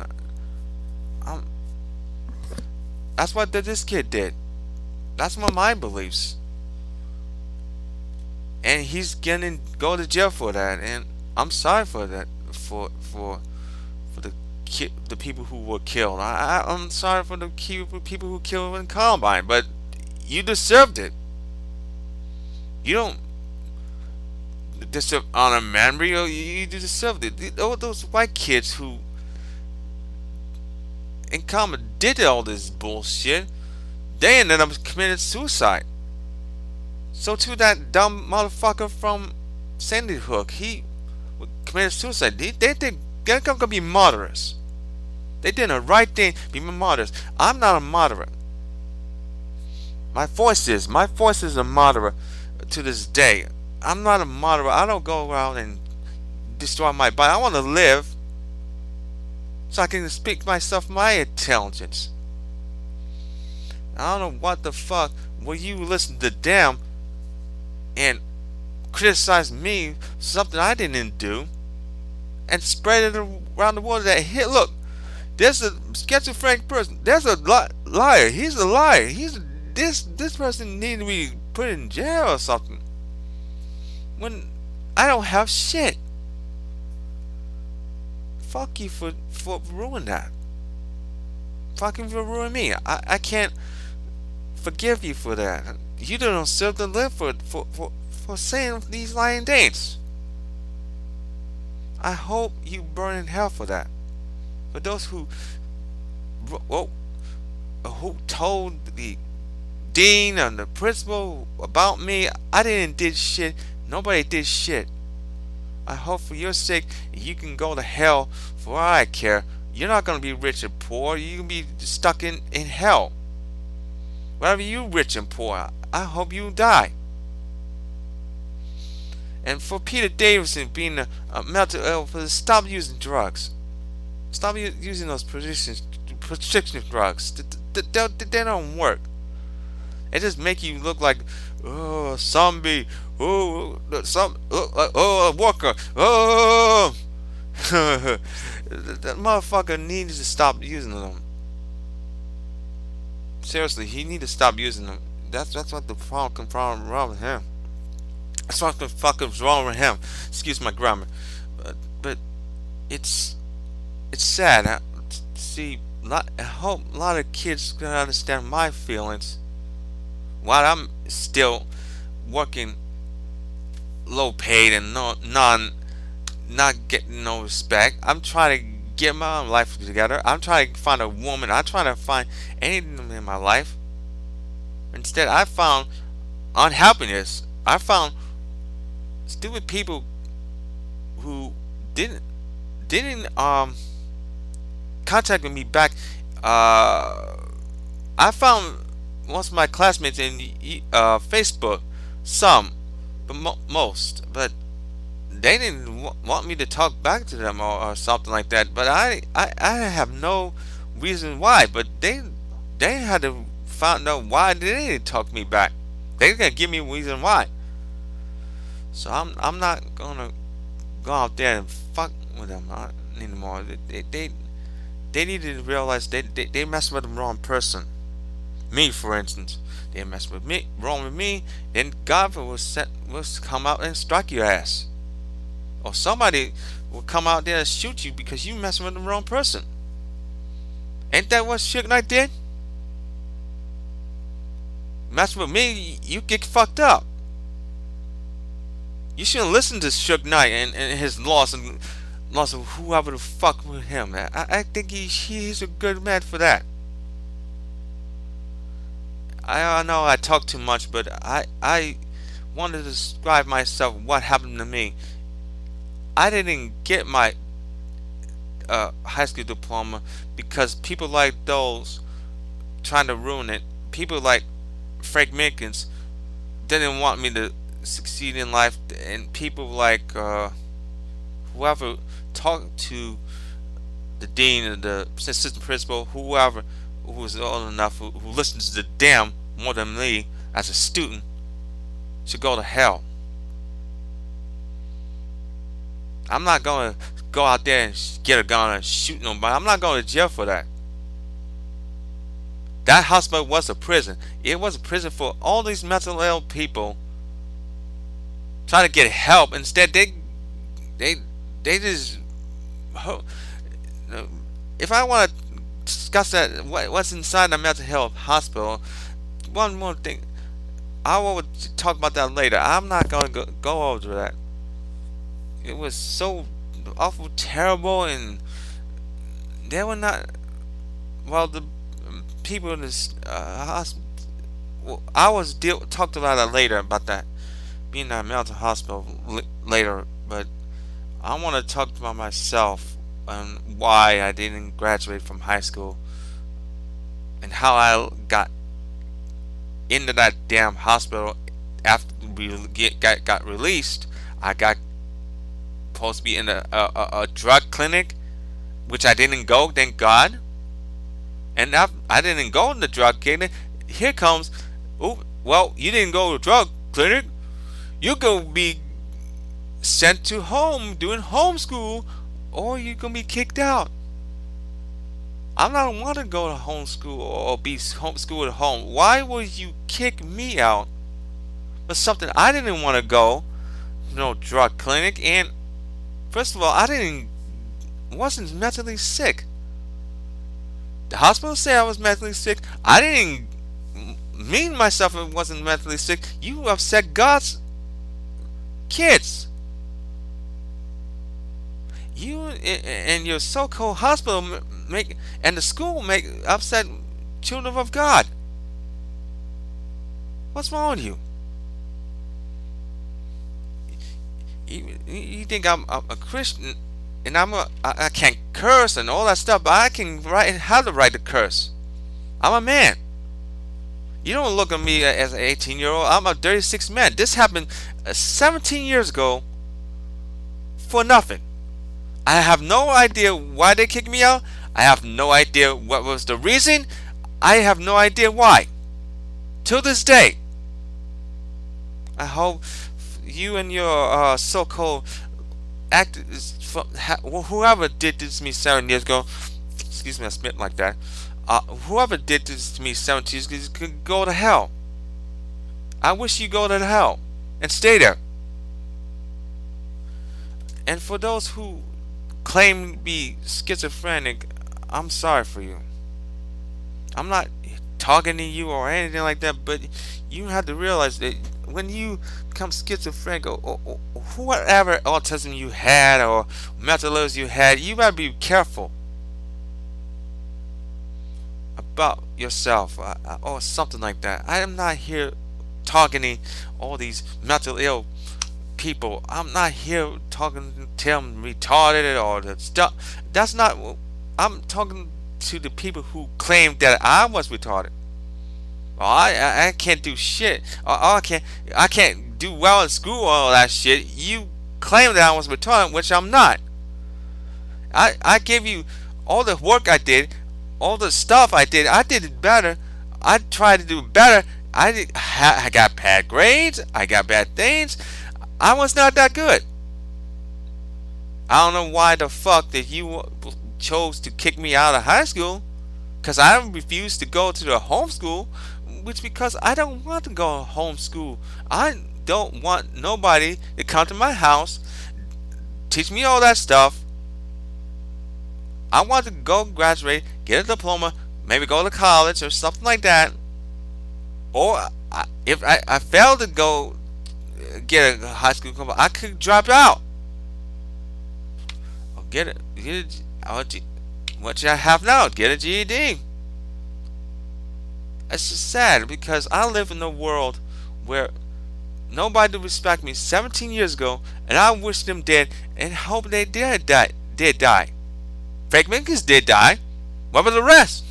That's what this kid did. That's what my beliefs. And he's gonna go to jail for that, and I'm sorry for that, for the the people who were killed. I'm sorry for the people who killed in Columbine, but you deserved it. You don't deserve honor memory. Or you deserved it. All those white kids who in common did all this bullshit, they ended up committing suicide. So too that dumb motherfucker from Sandy Hook, he committed suicide. They think they're gonna be martyrs. They did the right thing, be martyrs. I'm not a martyr. My voice is a martyr to this day. I'm not a martyr. I don't go around and destroy my body. I want to live so I can speak myself my intelligence. I don't know what the fuck will you listen to them and criticize me for something I didn't do and spread it around the world that hit. Look, there's a schizophrenic person. There's a liar. He's a liar. This person needs to be put in jail or something. When I don't have shit. Fuck you for ruining that. Fuck you for ruining me. I can't forgive you for that. You don't deserve to live for saying these lying things. I hope you burn in hell for that. For those who told the dean and the principal about me, I didn't did shit. Nobody did shit. I hope for your sake you can go to hell for all I care. You're not gonna be rich or poor. You can be stuck in hell. Whether you rich and poor, I hope you die. And for Peter Davison being a mental ill, stop using drugs. Stop using those prescription drugs. They don't work. It just make you look like a zombie. A worker. Oh, that motherfucker needs to stop using them. Seriously, he need to stop using them. That's what the problem wrong with him. That's what the fuck is wrong with him. Excuse my grammar, but it's sad. See, I hope a lot of kids can understand my feelings while I'm still working low paid and not getting no respect. I'm trying to get my own life together. I'm trying to find a woman. I'm trying to find anything in my life. Instead, I found unhappiness. I found stupid people who didn't contact me back. I found most of my classmates in Facebook, some, but most, but they didn't want me to talk back to them or something like that. But I have no reason why. But they had to find out why they didn't talk to me back. They gonna give me a reason why. So I'm not gonna go out there and fuck with them anymore. They need to realize they mess with the wrong person. Me, for instance, they mess with me, wrong with me. Then God will come out and strike your ass, or somebody will come out there and shoot you because you messing with the wrong person. Ain't that what Suge Knight did? Mess with me, you get fucked up. You shouldn't listen to Suge Knight and his loss of whoever the fuck with him. I think he's a good man for that. I know I talk too much, but I want to describe myself what happened to me. I didn't get my high school diploma because people like those trying to ruin it. People like Frank Mickens didn't want me to succeed in life, and people like whoever talked to the dean or the assistant principal, whoever who was old enough, who listens to them more than me as a student, should go to hell. I'm not going to go out there and get a gun and shoot nobody. I'm not going to jail for that. That hospital was a prison. It was a prison for all these mental ill people trying to get help. Instead, they just if I want to discuss that, what's inside the mental health hospital, one more thing. I will talk about that later. I'm not going to go over that. It was so awful, terrible, and they were not. Well, the people in this hospital. Well, I was talked about that later about that being in a mental hospital later, but I want to talk about myself and why I didn't graduate from high school and how I got into that damn hospital after we got released. I got supposed to be in a drug clinic, which I didn't go, thank God. And I didn't go in the drug clinic. Here comes, oh, well, you didn't go to drug clinic. You're going to be sent to home doing homeschool, or you're going to be kicked out. I don't want to go to homeschool or be homeschooled at home. Why would you kick me out for something I didn't want to go? No drug clinic. And first of all, wasn't mentally sick. The hospital said I was mentally sick. I didn't mean myself I wasn't mentally sick. You upset God's kids. You and your so-called hospital make and the school make upset children of God. What's wrong with you? You think I'm a Christian and I can't curse and all that stuff, but I can write how to write the curse. I'm a man. You don't look at me as an 18-year-old. I'm a 36 man. This happened 17 years ago for nothing. I have no idea why they kicked me out. I have no idea what was the reason. I have no idea why. Till this day. I hope you and your so-called activists, whoever did this to me 7 years ago, excuse me, I spit like that. Whoever did this to me 17 years ago could go to hell. I wish you go to hell and stay there. And for those who claim to be schizophrenic, I'm sorry for you. I'm not talking to you or anything like that, but you have to realize that when you become schizophrenic or whatever autism you had or mental illness you had, you gotta be careful about yourself or something like that. I am not here talking to all these mental ill people. I'm not here talking to them retarded or the stuff. That's not. I'm talking to the people who claim that I was retarded. Well, I can't do shit. I can't do well in school. All that shit. You claim that I was retarded, which I'm not. I gave you all the work I did, all the stuff I did. I did it better. I tried to do it better. I got bad grades. I got bad things. I was not that good. I don't know why the fuck that you chose to kick me out of high school, because I refused to go to the homeschool, which because I don't want to go to homeschool. I don't want nobody to come to my house, teach me all that stuff. I want to go graduate, get a diploma, maybe go to college or something like that. Or if I failed to go get a high school diploma, I could drop out. Or get it. What you have now? Get a GED. It's just sad because I live in a world where nobody respect me 17 years ago, and I wish them dead and hope they did die. Fake Minkers did die. What about the rest?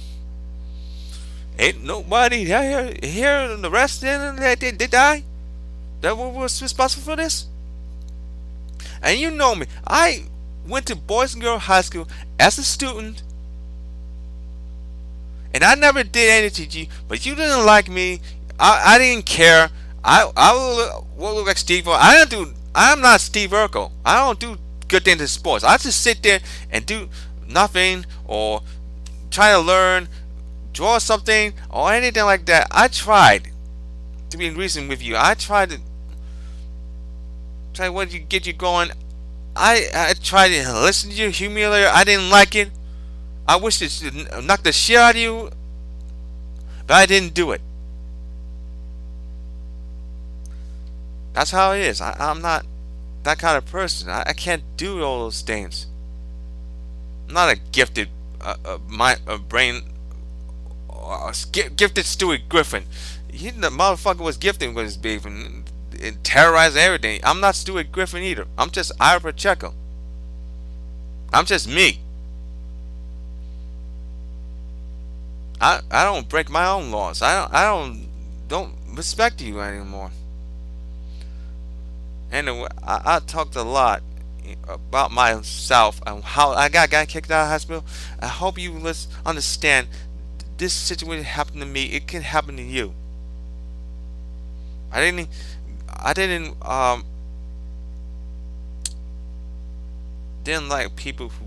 Ain't nobody here and the rest they did die? That was responsible for this? And you know me. I went to Boys and Girls High School as a student. And I never did anything to you, but you didn't like me. I didn't care. I will look like Steve Urkel. I'm not Steve Urkel. I don't do good things in sports. I just sit there and do nothing or try to learn, draw something or anything like that. I tried to be in reason with you. I tried to get you going. I tried to listen to you, humiliate. I didn't like it. I wish it knocked the shit out of you, but I didn't do it. That's how it is. I'm not that kind of person. I can't do all those things. I'm not a gifted brain, gifted Stewie Griffin. The motherfucker was gifted with his beef and terrorizing everything. I'm not Stuart Griffin either. I'm just Ira Pacheco. I'm just me. I don't break my own laws. I don't respect you anymore. Anyway, I talked a lot about myself and how I got kicked out of high school. I hope you understand this situation happened to me. It can happen to you. I didn't like people who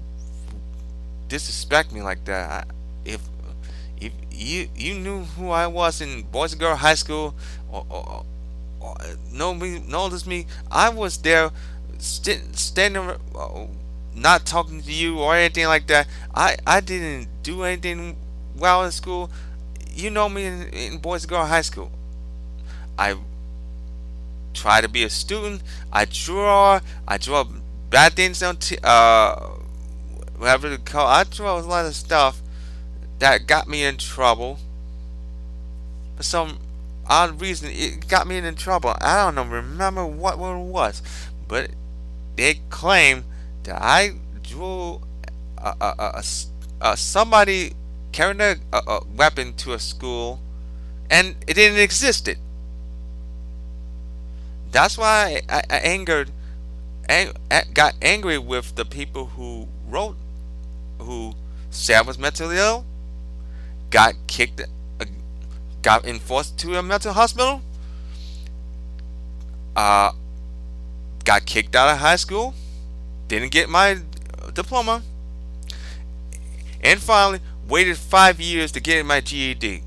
disrespect me like that. If you knew who I was in Boys and Girls High School, or notice me, I was there standing, not talking to you or anything like that. I didn't do anything well in school. You know me in Boys and Girls High School. I try to be a student. I draw bad things on whatever to call. I draw a lot of stuff that got me in trouble. For some odd reason, it got me in trouble. I don't know, remember what it was, but they claim that I drew somebody carrying a weapon to a school, and it didn't exist. That's why I got angry with the people who said I was mentally ill, got kicked, got enforced to a mental hospital, uh, got kicked out of high school, didn't get my diploma, and finally waited 5 years to get my GED.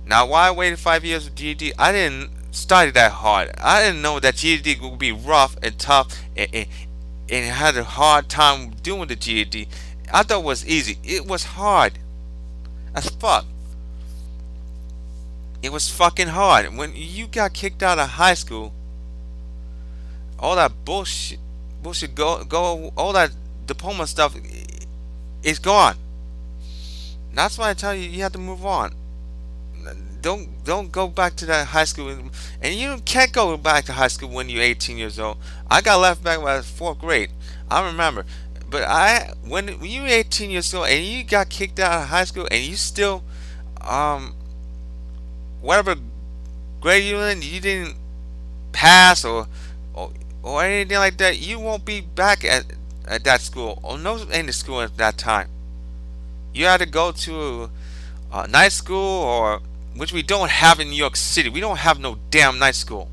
Now, why I waited 5 years for GED? I didn't study that hard. I didn't know that GED would be rough and tough, and had a hard time doing the GED. I thought it was easy. It was hard as fuck. It was fucking hard. When you got kicked out of high school, all that bullshit, all that diploma stuff is gone. That's why I tell you, you have to move on. Don't go back to that high school, and you can't go back to high school when you're 18 years old. I got left back when I was fourth grade. I remember, but when you were 18 years old and you got kicked out of high school and you still um whatever grade you in, you didn't pass or anything like that, you won't be back at that school or no any school at that time. You had to go to a night school, or which we don't have in New York City. We don't have no damn night school.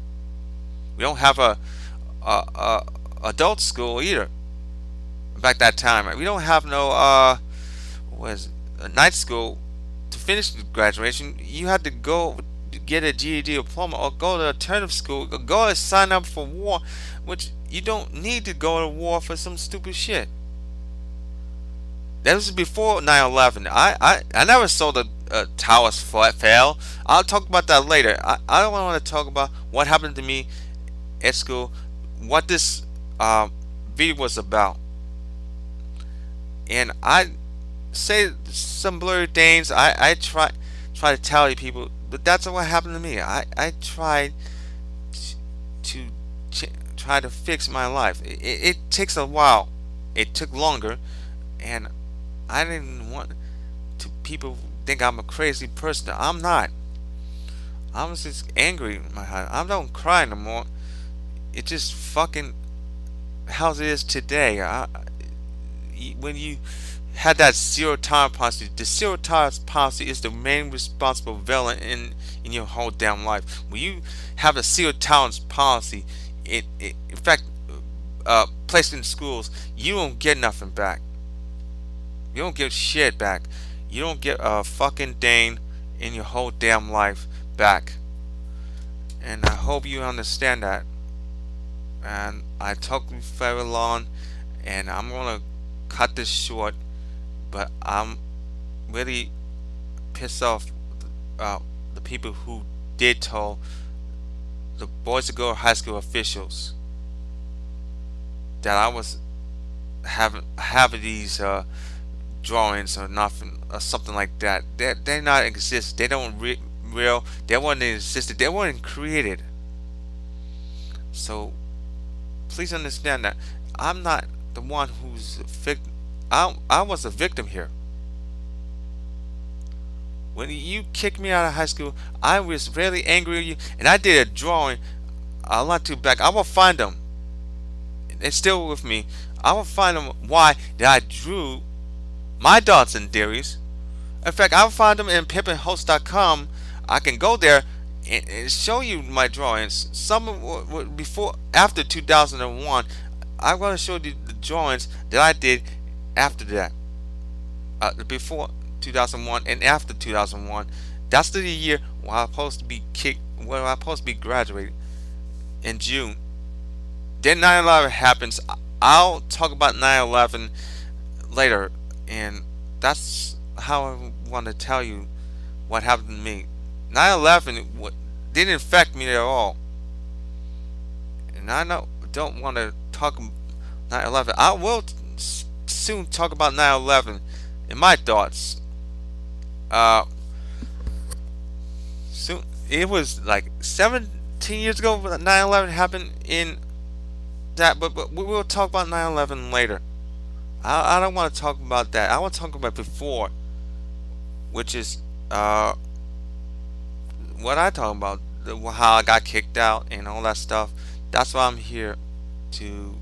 We don't have a adult school either. Back that time, right? We don't have no was a night school. To finish the graduation, you had to go to get a GED diploma or go to alternative school, or go and sign up for war, which you don't need to go to war for some stupid shit. That was before 9/11. I never saw the towers fail. I'll talk about that later. I don't want to talk about what happened to me at school, what this video was about. And I say some blurry things. I try to tell you people, but that's what happened to me. I tried to try to fix my life. It takes a while. It took longer, and I didn't want to people think I'm a crazy person. I'm not. I was just angry in my heart. I don't cry no more. It just fucking how it is today. When you had that zero tolerance policy, the zero tolerance policy is the main responsible villain in your whole damn life. When you have a zero tolerance policy, in fact, placed in schools, you don't get nothing back. You don't get shit back. You don't get a fucking thing in your whole damn life back. And I hope you understand that. And I talked very long, and I'm gonna cut this short. but I'm really pissed off uh, the people who did tell the Boys and Girls High School officials that I was having these drawings or nothing or something like that. They not exist. They don't real. They weren't existed. They weren't created. So please understand that I'm not the one who's victim. I was a victim here. When you kicked me out of high school, I was really angry at you, and I did a drawing. I'll not too back. I will find them. It's still with me. I will find them why that I drew my thoughts and theories. In fact, I'll find them in pimpinhost.com. I can go there and show you my drawings. Some before, after 2001. I'm going to show you the drawings that I did after that. Before 2001 and after 2001. That's the year when I'm supposed to be kicked, when I'm supposed to be graduating in June. Then 9/11 happens. I'll talk about 9/11 later, and that's how I want to tell you what happened to me. 9/11 didn't affect me at all, and I don't want to talk 9/11. I will soon talk about 9/11 and my thoughts. Uh, soon it was like 17 years ago when 9/11 happened in that, but we will talk about 9/11 later. I don't want to talk about that. I want to talk about before, which is what I talk about, how I got kicked out and all that stuff. That's why I'm here to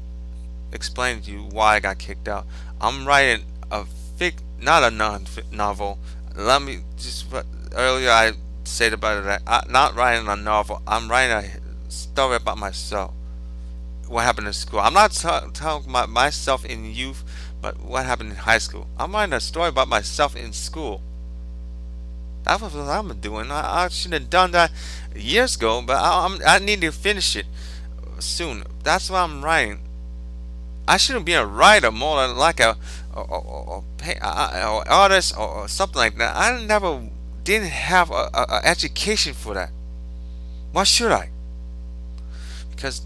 explain to you why I got kicked out. I'm writing a not a novel. Let me just earlier I said about it. I'm not writing a novel. I'm writing a story about myself. What happened in school. I'm not talking about myself in youth, but what happened in high school. I'm writing a story about myself in school. That was what I'm doing. I should have done that years ago, but I need to finish it soon. That's what I'm writing. I shouldn't be a writer more than like a artist or something like that. I never didn't have a education for that. Why should I? Because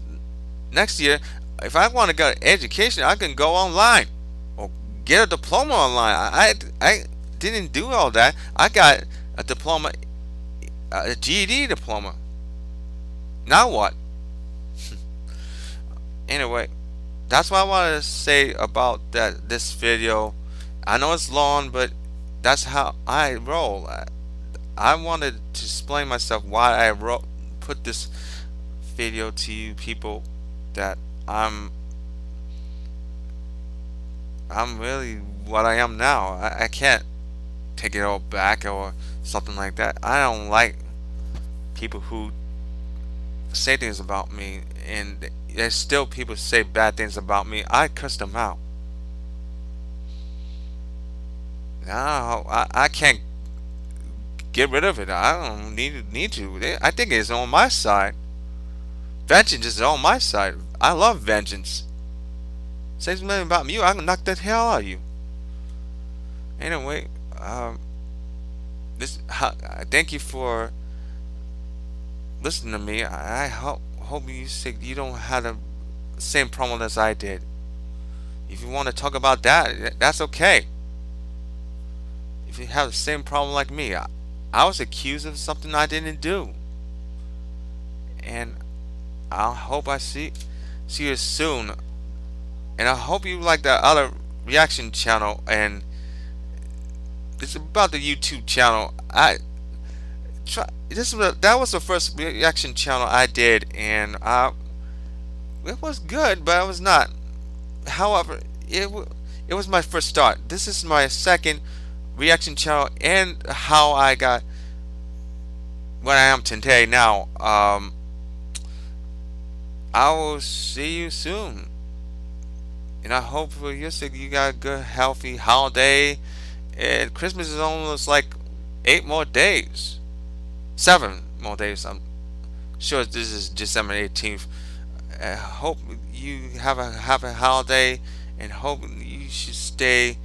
next year, if I want to get an education, I can go online or get a diploma online. I didn't do all that. I got a diploma, a GED diploma. Now what? Anyway, that's what I wanted to say about this video. I know it's long, but that's how I roll. I wanted to explain myself why I put this video to you people, that I'm really what I am now. I can't take it all back or something like that. I don't like people who say things about me, and there's still people say bad things about me. I cuss them out. No, I can't get rid of it. I don't need to. I think it's on my side. Vengeance is on my side. I love vengeance. Say something about me, I can knock the hell out of you. Anyway, thank you for listening to me. I hope you say you don't have the same problem as I did. If you want to talk about that, that's okay. If you have the same problem like me, I was accused of something I didn't do, and I hope I see you soon. And I hope you like the other reaction channel, and it's about the YouTube channel. That was the first reaction channel I did, and it was good, but it was not. However, it was my first start. This is my second reaction channel, and how I got what I am today. Now, I will see you soon, and I hope for your sake you got a good, healthy holiday. And Christmas is almost like 8 more days, 7 more days. I'm sure this is December 18th. I hope you have a holiday, and hope you should stay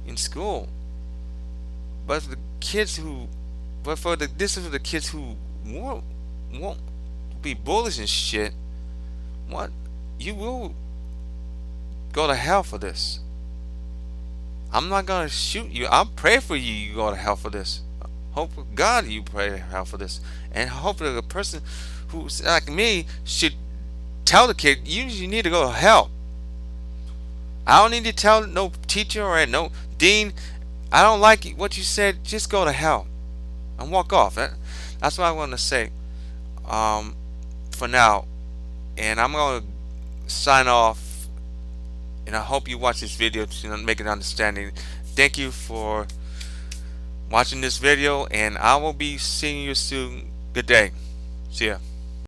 in school. But for the kids who, this is for the kids who won't be bullies and shit. What? You will go to hell for this. I'm not gonna shoot you. I'll pray for you. You go to hell for this. Hope God you pray to hell for this, and hopefully the person who's like me should tell the kid you need to go to hell. I don't need to tell no teacher or no dean. I don't like what you said. Just go to hell and walk off. That's what I want to say. Um, for now, and I'm gonna sign off. And I hope you watch this video to make an understanding. Thank you for watching this video, and I will be seeing you soon. Good day. See ya.